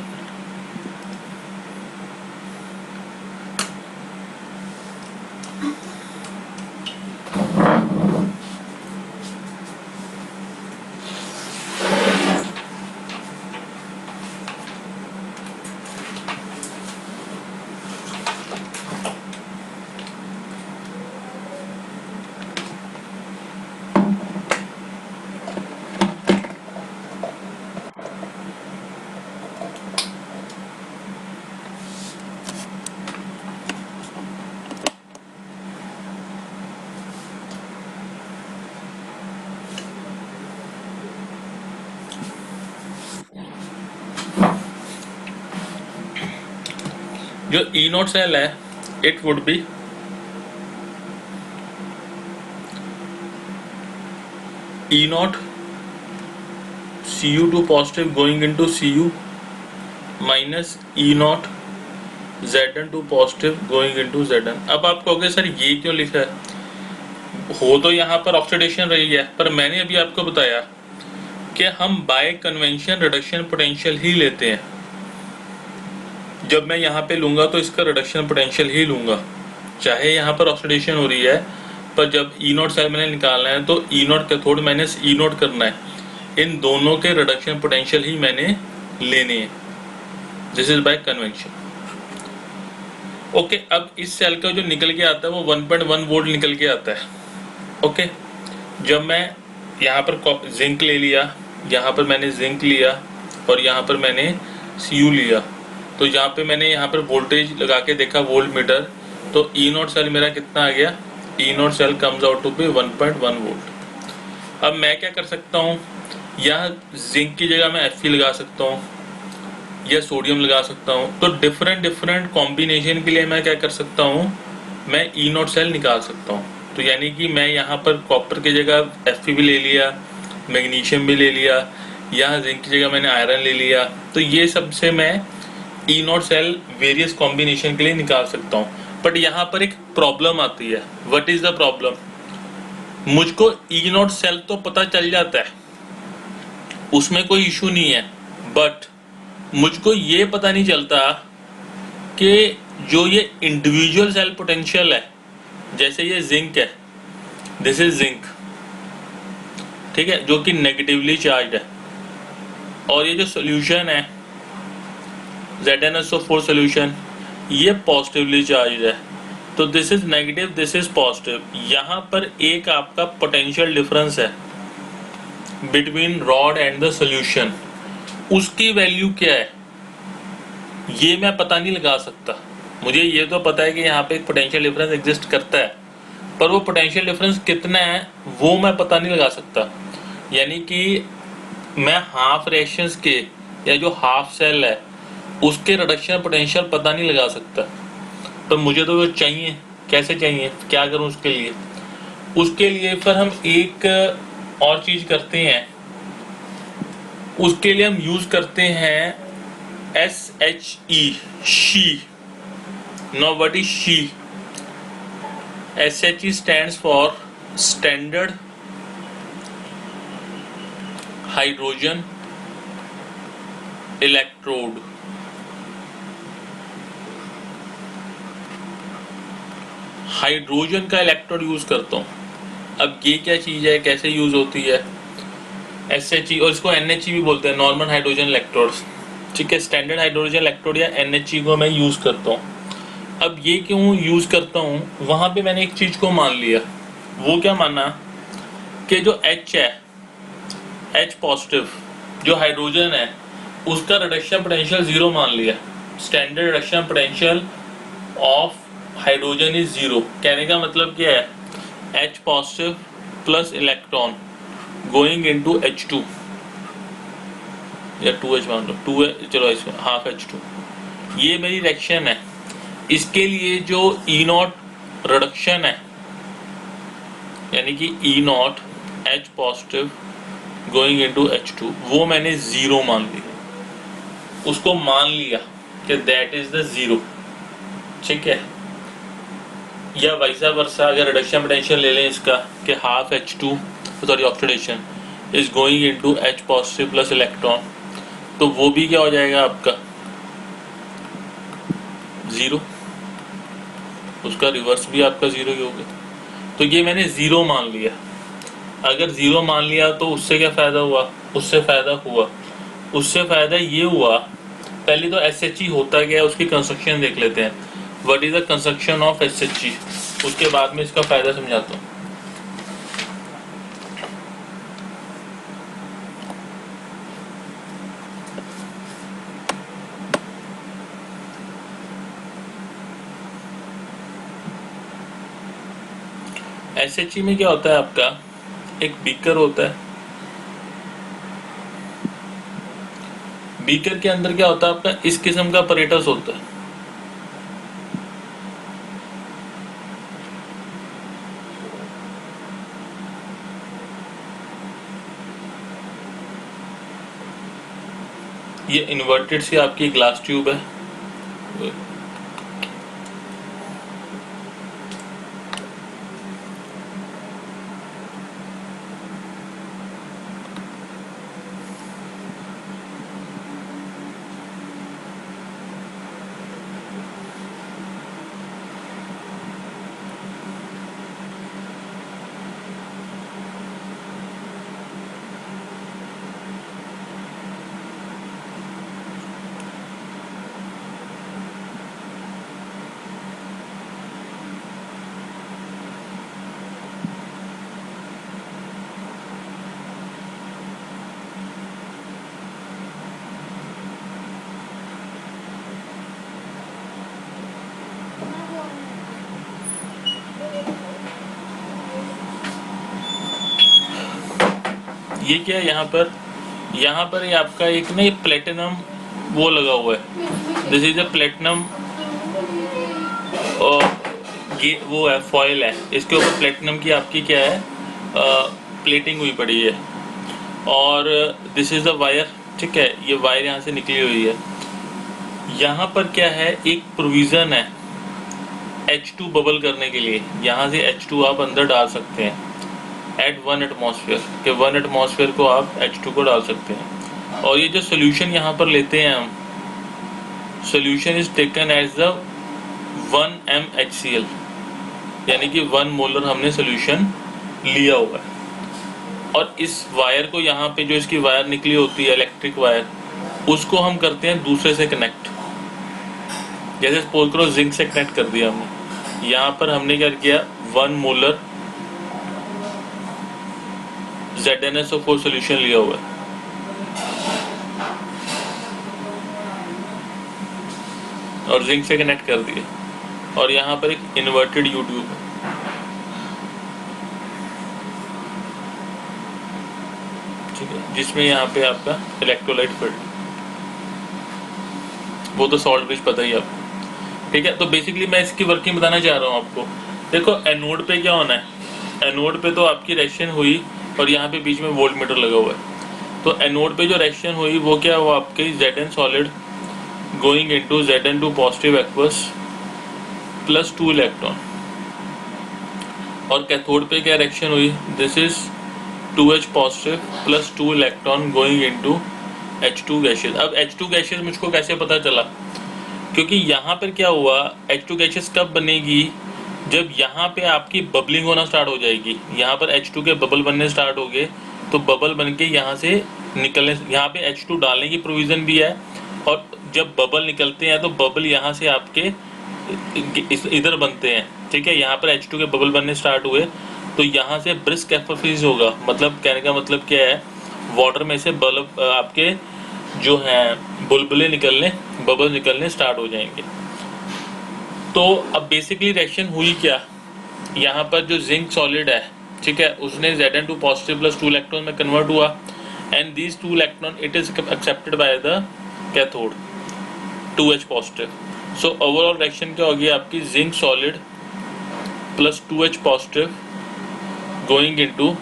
जो ई नॉट सेल है it would be E naught Cu2 positive going into Cu minus E naught Zn2 positive going into Zn। अब आप कहोगे सर ये क्यों लिखा है, हो तो यहाँ पर ऑक्सीडेशन रही है, पर मैंने अभी आपको बताया कि हम बाय कन्वेंशन रिडक्शन पोटेंशियल ही लेते हैं। जब मैं यहाँ पे लूंगा तो इसका रिडक्शन पोटेंशियल ही लूंगा, चाहे यहाँ पर ऑक्सीडेशन हो रही है, पर जब ई नॉट सेल मैंने निकालना है तो E naught cathode minus E naught करना है, इन दोनों के रिडक्शन पोटेंशियल ही मैंने लेने हैं। This is by convention. Okay, अब इस सेल का जो निकल के आता है वो 1.1 वोल्ट निकल के आता है। ओके, जब मैं यहाँ पर जिंक ले लिया, यहाँ पर मैंने जिंक लिया और यहाँ पर मैंने Cu लिया, तो यहाँ पे मैंने यहाँ पर वोल्टेज लगा के देखा वोल्ट मीटर, तो ई नॉट सेल मेरा कितना आ गया, E naught cell comes out to be 1.1 volt. अब मैं क्या कर सकता हूँ, यहाँ जिंक की जगह मैं Fe लगा सकता हूँ या सोडियम लगा सकता हूँ, तो डिफरेंट कॉम्बिनेशन के लिए मैं क्या कर सकता हूँ, मैं ई नॉट सेल निकाल सकता हूँ। तो यानी कि मैं यहाँ पर कॉपर की जगह Fe भी ले लिया, मैग्नीशियम भी ले लिया, यहाँ जिंक की जगह मैंने आयरन ले लिया, तो ये सबसे मैं ई नॉट सेल वेरियस कॉम्बिनेशन के लिए निकाल सकता हूँ। बट यहाँ पर एक प्रॉब्लम आती है। व्हाट इज द प्रॉब्लम, मुझको ई नॉट सेल तो पता चल जाता है, उसमें कोई इशू नहीं है, बट मुझको ये पता नहीं चलता कि जो ये इंडिविजुअल सेल पोटेंशियल है, जैसे ये जिंक है, दिस इज जिंक, ठीक है, जो कि नेगेटिवली चार्ज है, और ये जो सोल्यूशन है ZnSO4 सोल्यूशन, ये पॉजिटिवली चार्ज है, तो this is negative, this is positive. यहाँ पर एक आपका पोटेंशियल डिफरेंस है between rod and the solution, उसकी वैल्यू क्या है ये मैं पता नहीं लगा सकता। मुझे ये तो पता है कि यहाँ पे एक पोटेंशियल डिफरेंस एग्जिस्ट करता है, पर वो पोटेंशियल डिफरेंस कितना है वो मैं पता नहीं लगा सकता। यानी कि मैं हाफ रिएक्शंस के या जो हाफ सेल है उसके रिडक्शन पोटेंशियल पता नहीं लगा सकता, पर मुझे तो वो चाहिए। कैसे चाहिए, क्या करूं उसके लिए? उसके लिए फिर हम एक और चीज करते हैं, उसके लिए हम यूज करते हैं SHE, she. Now what is she? SHE stands for Standard Hydrogen Electrode। Hydrogen का इलेक्ट्रोड यूज करता हूँ। अब ये क्या चीज है, कैसे यूज होती है? SHE, और इसको NHE भी बोलते हैं, नॉर्मल हाइड्रोजन इलेक्ट्रोड, ठीक है। स्टैंडर्ड हाइड्रोजन इलेक्ट्रोड या NHE को मैं यूज करता हूँ। अब ये क्यों यूज करता हूँ, वहां पे मैंने एक चीज को मान लिया। वो क्या माना कि जो H है, H पॉजिटिव जो हाइड्रोजन है, उसका रिडक्शन पोटेंशियल 0 मान लिया। Standard reduction potential of hydrogen is 0। कहने का मतलब क्या है, H positive plus electron going into H2 या 2H मान लो, 2 है, चलो इसमें हाफ H2, ये मेरी रिएक्शन है। इसके लिए जो E0 रिडक्शन है यानी कि E0 H positive going into H2, वो मैंने जीरो मान लिया, उसको मान लिया कि दैट इज द जीरो, ठीक है। या वैसा वर्सा अगर रिडक्शन पोटेंशियल ले लें इसका कि half H2 sorry oxidation is going into H positive plus electron, तो वो भी क्या हो जाएगा आपका जीरो, उसका रिवर्स भी आपका जीरो ही होगा। तो ये मैंने जीरो मान लिया। अगर जीरो मान लिया तो उससे क्या फायदा हुआ, उससे फायदा ये हुआ, पहले तो SHE होता क्या है उसकी कंस्ट्रक्शन देख लेते हैं। What is the construction of SHE, उसके बाद में इसका फायदा समझाता हूँ। SHE में क्या होता है, आपका एक बीकर होता है, बीकर के अंदर क्या होता है आपका इस किस्म का अपरेटस होता है। ये इन्वर्टेड सी आपकी ग्लास ट्यूब है, ये क्या है यहाँ पर ये आपका एक ना ये प्लेटिनम वो लगा हुआ है, दिस इज अ प्लेटिनम और ये वो है फॉयल है, इसके ऊपर प्लेटिनम की आपकी क्या है प्लेटिंग हुई पड़ी है, और दिस इज द वायर, ठीक है। ये वायर यहाँ से निकली हुई है। यहाँ पर क्या है एक प्रोविजन है H2 बबल करने के लिए, यहाँ से H2 आप अंदर डाल सकते हैं एट 1 एटमॉस्फेयर के 1 एटमॉस्फेयर को आप H2 को डाल सकते हैं। और ये जो सोल्यूशन यहाँ पर लेते हैं हम, solution is taken as the 1 MHCl, यानी कि 1 मोलर हमने सोल्यूशन लिया हुआ है। और इस वायर को यहाँ पे जो इसकी वायर निकली होती है इलेक्ट्रिक वायर, उसको हम करते हैं दूसरे से कनेक्ट। जैसे सपोज करो जिंक से कनेक्ट कर दिया हमने, यहाँ पर हमने क्या किया 1 मोलर ZnSO4 सोल्यूशन लिया हुआ है, और जिंक से कनेक्ट कर दिए, और यहाँ पर एक इन्वर्टेड U ट्यूब है, ठीक है, जिसमें यहाँ पे आपका इलेक्ट्रोलाइट फिल्ड, वो तो सॉल्ट ब्रिज पता ही आपको, ठीक है। तो बेसिकली मैं इसकी वर्किंग बताना चाह रहा हूँ आपको। देखो एनोड पे क्या होना है, एनोड पे तो आपकी रिएक्शन हुई और यहाँ पे बीच में वोल्ट मीटर लगा हुआ है। तो एनोड पे जो रिएक्शन हुई वो क्या हुआ आपके Zn solid going into Zn2 positive aqueous plus 2 electron, और कैथोड पे क्या रिएक्शन हुई, दिस इज 2H पॉजिटिव प्लस 2 electron going into H2 gases. अब H2 गैसेस मुझको कैसे पता चला, क्योंकि यहाँ पर क्या हुआ H2 गैसेस कब बनेगी, जब यहाँ पे आपकी बबलिंग होना स्टार्ट हो जाएगी। यहाँ पर H2 के बबल बनने स्टार्ट हो गए, तो बबल बन के यहाँ से निकलने, यहाँ पे H2 डालने की प्रोविजन भी है, और जब बबल निकलते हैं तो बबल यहाँ से आपके इधर बनते हैं, ठीक है। यहाँ पर H2 के बबल बनने स्टार्ट हुए तो यहाँ से ब्रिस्क एफिस होगा, मतलब कहने का मतलब क्या है, वाटर में से बल्ब आपके जो हैं बुलबुले निकलने, बबल निकलने स्टार्ट हो जाएंगे। तो अब बेसिकली रिएक्शन हुई क्या, यहाँ पर जो जिंक सॉलिड है, ठीक है, उसने Zn2 पॉजिटिव प्लस 2 इलेक्ट्रॉन में कन्वर्ट हुआ, and these 2 electron it is accepted by the cathode 2H positive. So overall reaction क्या होगी आपकी, zinc solid plus 2H positive going into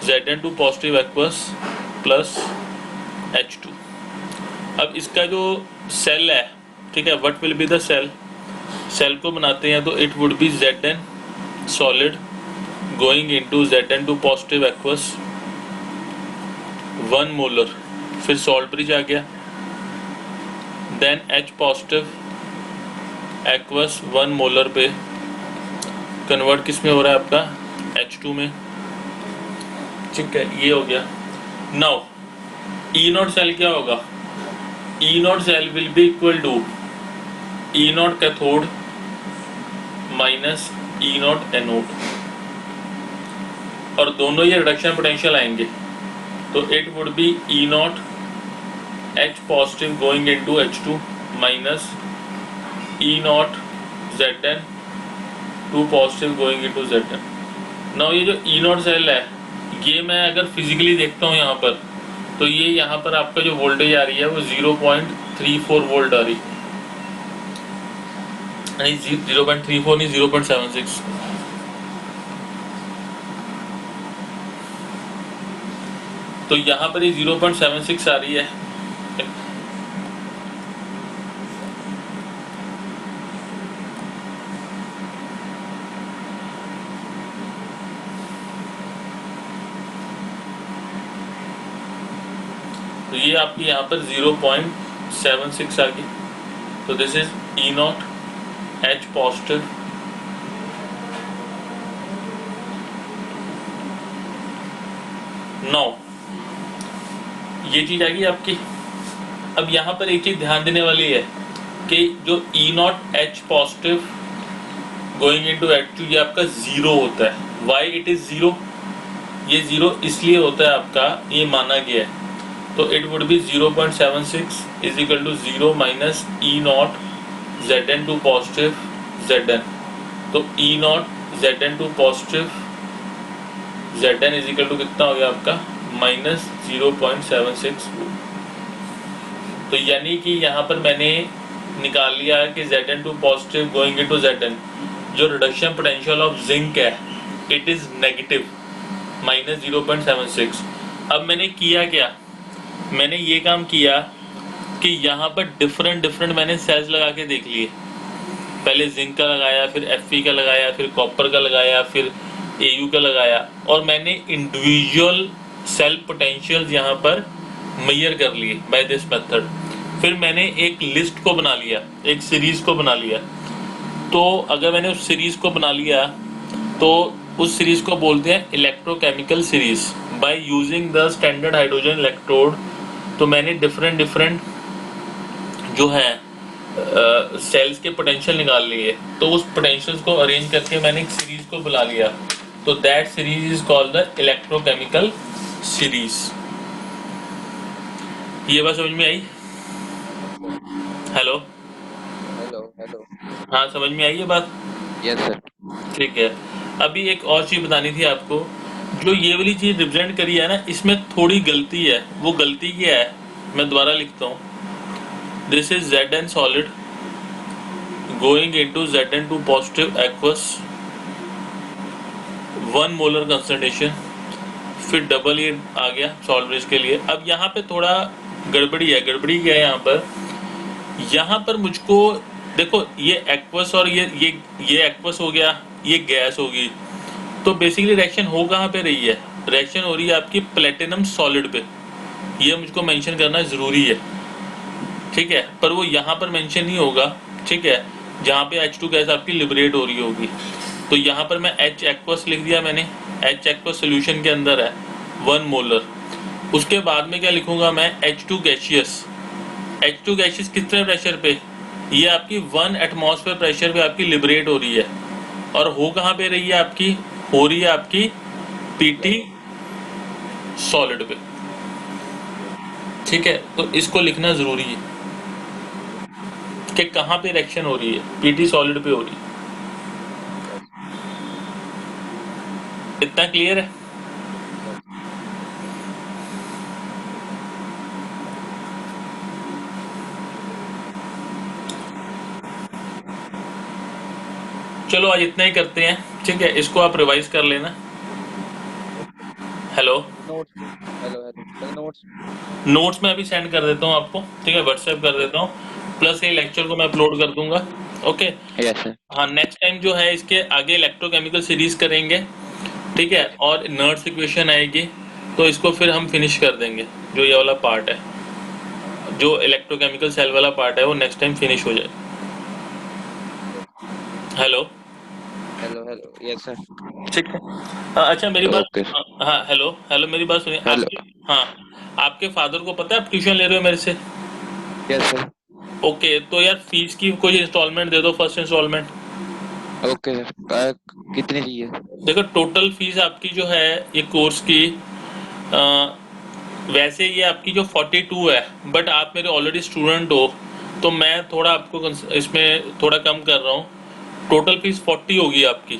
Zn2 positive aqueous plus H2। अब इसका जो सेल है, ठीक है, what will be the cell, cell को बनाते हैं तो it would be Zn solid going into Zn2 positive aqueous 1 molar, फिर सॉल्ट ब्रिज आ गया, then H positive aqueous 1 molar पे कन्वर्ट किस में हो रहा है आपका, H2 में, ठीक है, ये हो गया। नाउ ई नॉट सेल क्या होगा, E naught cell will be equal to E naught cathode minus E naught anode, और दोनों ये रिडक्शन पोटेंशियल आएंगे, तो it would be E naught H positive going into H2 minus E naught Zn2 positive going into Zn। Now ये जो E naught cell है, ये मैं अगर फिजिकली देखता हूँ यहाँ पर, तो ये यहाँ पर आपका जो वोल्टेज आ रही है वो 0.34 वोल्ट आ रही, नहीं 0.34 नहीं 0.76, तो यहाँ पर ये 0.76 आ रही है। तो ये आपकी यहाँ पर 0.76 आ गई, तो this is E naught H positive now ये चीज आ गई आपकी। अब यहाँ पर एक चीज ध्यान देने वाली है कि जो E naught H positive going into H2 ये आपका जीरो होता है। वाई इट इज जीरो, ये जीरो इसलिए होता है आपका, ये माना गया है, तो it would be 0.76 is equal to 0 minus E naught Zn2 positive Zn, तो E naught Zn2 positive Zn is equal to कितना हो गया आपका, माइनस 0.76। तो यानी कि यहाँ पर मैंने निकाल लिया कि Zn2 positive going into Zn, जो रिडक्शन पोटेंशियल ऑफ जिंक है इट इज नेगेटिव माइनस 0.76। अब मैंने किया क्या, मैंने ये काम किया कि यहाँ पर डिफरेंट मैंने सेल्स लगा के देख लिए, पहले जिंक का लगाया, फिर Fe का लगाया, फिर कॉपर का लगाया, फिर Au का लगाया, और मैंने इंडिविजुअल सेल पोटेंशियल्स यहाँ पर मेजर कर लिए बाय दिस मेथड। फिर मैंने एक लिस्ट को बना लिया, एक सीरीज को बना लिया। तो अगर मैंने उस सीरीज को बना लिया तो उस सीरीज को बोलते हैं electrochemical series by using the standard hydrogen electrode. तो मैंने डिफरेंट जो है सेल्स के पोटेंशियल निकाल लिए, तो उस पोटेंशियल्स को अरेंज करके मैंने एक सीरीज को बुला लिया, तो that series is called the electrochemical series. ये बात समझ में आई? Hello hello hello. हाँ, समझ में आई ये बात? Yes sir. ठीक है। अभी एक और चीज बतानी थी आपको, जो ये वाली चीज रिप्रेजेंट करी है ना, इसमें थोड़ी गलती है। वो गलती क्या है, मैं दोबारा लिखता हूँ। This is Zn solid going into Zn2 positive aqueous 1 molar concentration, फिर डबल ये आ गया सॉल्ट ब्रिज के लिए। अब यहाँ पे थोड़ा गड़बड़ी है। गड़बड़ी क्या है यहाँ पर मुझको देखो, ये एक्वस और ये एक्वस हो गया, ये गैस होगी, तो बेसिकली रिएक्शन हो कहाँ पे रही है, रिएक्शन हो रही है आपकी प्लेटिनम सॉलिड पे। ये मुझको मेंशन करना जरूरी है, ठीक है, पर वो यहाँ पर मेंशन नहीं होगा, ठीक है, जहाँ पे H2 गैस आपकी लिबरेट हो रही होगी। तो यहाँ पर मैं H एक्वस लिख दिया मैंने, H एक्वस सोल्यूशन के अंदर है 1 मोलर। उसके बाद में क्या लिखूंगा मैं, H2 गैशियस। H2 गैशियस कितने प्रेशर पे, ये आपकी 1 एटमॉस्फेयर प्रेशर पे आपकी लिबरेट हो रही है, और हो कहाँ पे रही है आपकी, हो रही है आपकी PT सॉलिड पे, ठीक है। तो इसको लिखना जरूरी है कि कहाँ पे रिएक्शन हो रही है, PT सॉलिड पे हो रही है। इतना क्लियर है? चलो आज इतना ही करते हैं, ठीक है, इसको आप रिवाइज कर लेना। हेलो, नोट्स पे। Hello hello sir, notes. Notes मैं अभी सेंड कर देता हूँ आपको, ठीक है, व्हाट्सएप कर देता हूँ, प्लस ये लेक्चर को मैं अपलोड कर दूंगा। ओके। Yes sir. हाँ, नेक्स्ट टाइम जो है इसके आगे इलेक्ट्रोकेमिकल सीरीज करेंगे, ठीक है, और नर्ड्स इक्वेशन आएगी, तो इसको फिर हम फिनिश कर देंगे। जो ये वाला पार्ट है, जो इलेक्ट्रोकेमिकल सेल वाला पार्ट है, वो नेक्स्ट टाइम फिनिश हो जाए। Hello. Hello hello yes sir. ठीक है। हाँ, अच्छा मेरी बात, ओके। हाँ हेलो हेलो, मेरी बात सुनिए हेलो। आपके। हाँ, आपके फादर को पता है आप ट्यूशन ले रहे हो मेरे से? Yes sir. ओके, तो यार फीस की कोई इंस्टॉलमेंट दे दो, फर्स्ट इंस्टॉलमेंट। Okay sir. कितनी चाहिए? देखो टोटल फीस आपकी जो है ये कोर्स की, अ, वैसे ये आपकी जो 42 है, बट आप मेरे ऑलरेडी स्टूडेंट हो, तो मैं थोड़ा आपको इसमें थोड़ा कम कर रहा हूँ। टोटल फीस 40 होगी आपकी।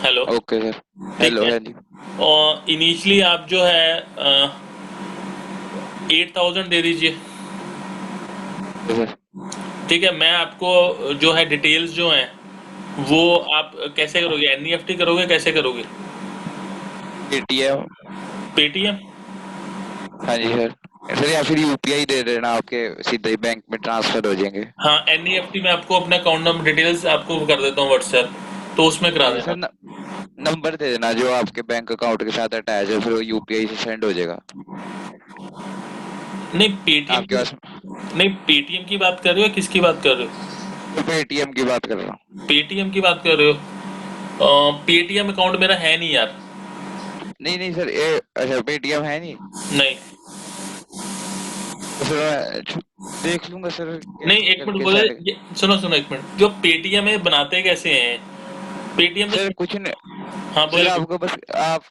हेलो। Okay sir. ठीक हेलो है। हेलो। और इनिशियली आप जो है 8000 दे दीजिए। सर ठीक है, मैं आपको जो है डिटेल्स जो हैं वो आप कैसे करोगे, एनईएफटी करोगे, कैसे करोगे? पेटीएम। पेटीएम। हाँ जी सर। सर या फिर यूपीआई दे देना, आपके सीधे ही बैंक में ट्रांसफर हो जाएंगे। हाँ, एनईएफटी में आपको अपना अकाउंट नंबर डिटेल्स आपको कर देता हूँ व्हाट्सएप, तो उसमें करा हाँ जी देना। सर। नंबर दे देना जो आपके बैंक अकाउंट के साथ अटैच है, फिर वो यूपीआई से सेंड हो जाएगा नहीं पेटीएम आपके की, पास। नहीं पेटीएम की बात कर रहे हो, किसकी बात कर रहे हो? तो पेटीएम की बात कर रहा हूँ। पेटीएम की बात कर रहे हो? पेटीएम अकाउंट मेरा है नहीं यार। नहीं नहीं सर, अच्छा पेटीएम है नहीं। नहीं। तो फिर मैं देख लूंगा सर, नहीं, कैसे एक मिनट करके बोले, सेंड। सुनो सुनो एक मिनट, जो पेटीएम है बनाते कैसे हैं? पेटीएम सर से, कुछ नहीं। हाँ सर बोले। आपको बस आप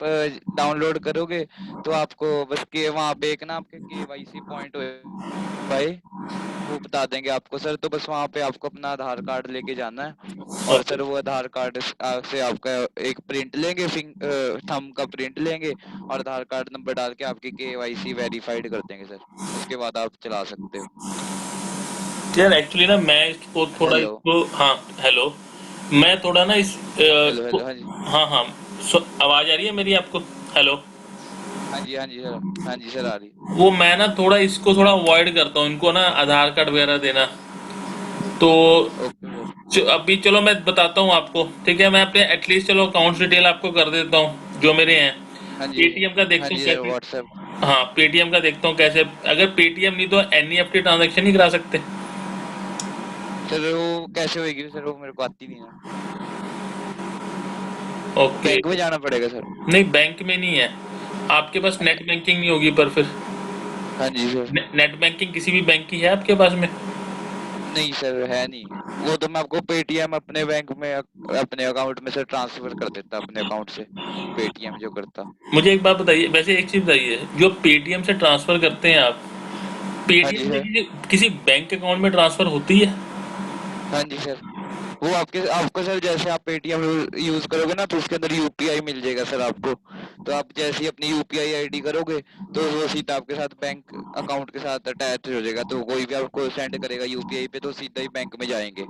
डाउनलोड करोगे तो आपको बस के वहाँ पे एक ना आपके केवाईसी पॉइंट हो भाई, वो बता देंगे आपको सर। तो बस वहाँ पे आपको अपना आधार कार्ड लेके जाना है, और ओके। सर वो आधार कार्ड से आपका एक प्रिंट लेंगे, थंब का प्रिंट लेंगे, और आधार कार्ड नंबर डाल के आपकी केवाईसी वेरीफाइड कर देंगे सर। उसके बाद आप चला सकते हो। यार एक्चुअली ना मैं इसको थोड़ा हेलो इसको, हाँ हेलो, मैं थोड़ा ना इस हेलो को, हेलो। हाँ जी। हाँ हाँ, आवाज आ रही है मेरी आपको? हेलो। हाँ जी हाँ जी सर। हाँ जी सर, आ रही। वो मैं ना थोड़ा इसको थोड़ा अवॉइड करता हूँ, इनको ना आधार कार्ड वगैरह देना, तो ओके सर। अभी चलो मैं बताता हूँ आपको, ठीक है, मैं अपने एटलीस्ट चलो अकाउंट डिटेल आपको कर देता हूँ जो मेरे हैं। हाँ जी पेटीएम का हाँ देखता हूँ जी सर, कैसे। व्हाट्सएप। हाँ, पेटीएम का देखता हूँ कैसे, अगर पेटीएम नहीं तो एनईएफटी ट्रांजैक्शन नहीं करा सकते? सर वो कैसे होगी सर, वो मेरे को आती नहीं है। ओके। बैंक में जाना पड़ेगा सर। नहीं बैंक में नहीं है, आपके पास नेट बैंकिंग नहीं होगी, पर फिर हाँ जी सर। नेट बैंकिंग किसी भी बैंक की है आपके पास में? नहीं सर, है नहीं। वो तो मैं आपको पेटीएम अपने बैंक में अपने अकाउंट में से ट्रांसफर कर देता, अपने अकाउंट से पेटीएम जो करता। मुझे एक बात बताइए, वैसे एक चीज बताइए, जो पेटीएम से ट्रांसफर करते हैं आप, हाँ जी पेटीएम से सर। किसी बैंक अकाउंट में ट्रांसफर होती है? हाँ जी सर। वो आपके आपको सर, जैसे आप पेटीएम यूज करोगे ना, तो उसके अंदर यूपीआई मिल जाएगा सर आपको। तो आप जैसे ही अपनी यूपीआई आईडी करोगे, तो वो सीधा आपके साथ बैंक अकाउंट के साथ अटैच हो जाएगा। तो कोई भी आपको सेंड करेगा यूपीआई पे, तो सीधा ही बैंक में जाएंगे,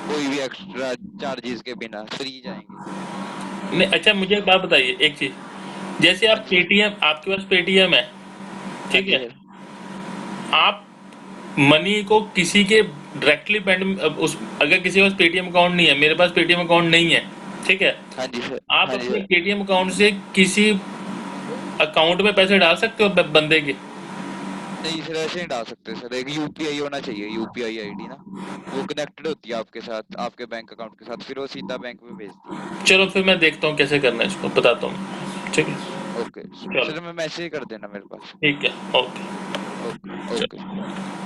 कोई भी एक्स्ट्रा चार्जेस के बिना फ्री जाएंगे। नहीं, अच्छा मुझे एक बात बताइए, एक चीज, जैसे हाँ आप जी। पेटीएम, आपके पास पेटीएम है, हाँ ठीक जी है, सर। आप मनी को किसी के डायरेक्टली पेंड, उस अगर किसी के पास पेटीएम अकाउंट नहीं है, मेरे पास पेटीएम अकाउंट नहीं है, ठीक है, हाँ जी सर। आप हाँ जी अपने सर। पेटीएम अकाउंट से किसी अकाउंट में पैसे डाल सकते हो बंदे के? नहीं सर, ऐसे नहीं डाल सकते सर, एक यूपीआई होना चाहिए, यूपीआई आईडी ना, वो कनेक्टेड होती है आपके साथ, आपके बैंक अकाउंट के साथ, फिर वो सीधा बैंक में भेजती है। चलो फिर मैं देखता हूँ कैसे करना है इसको, बताता हूँ, ठीक है। ओके चलो सर, मैं मैसेज कर देना मेरे पास। ठीक है, ओके। Okay okay.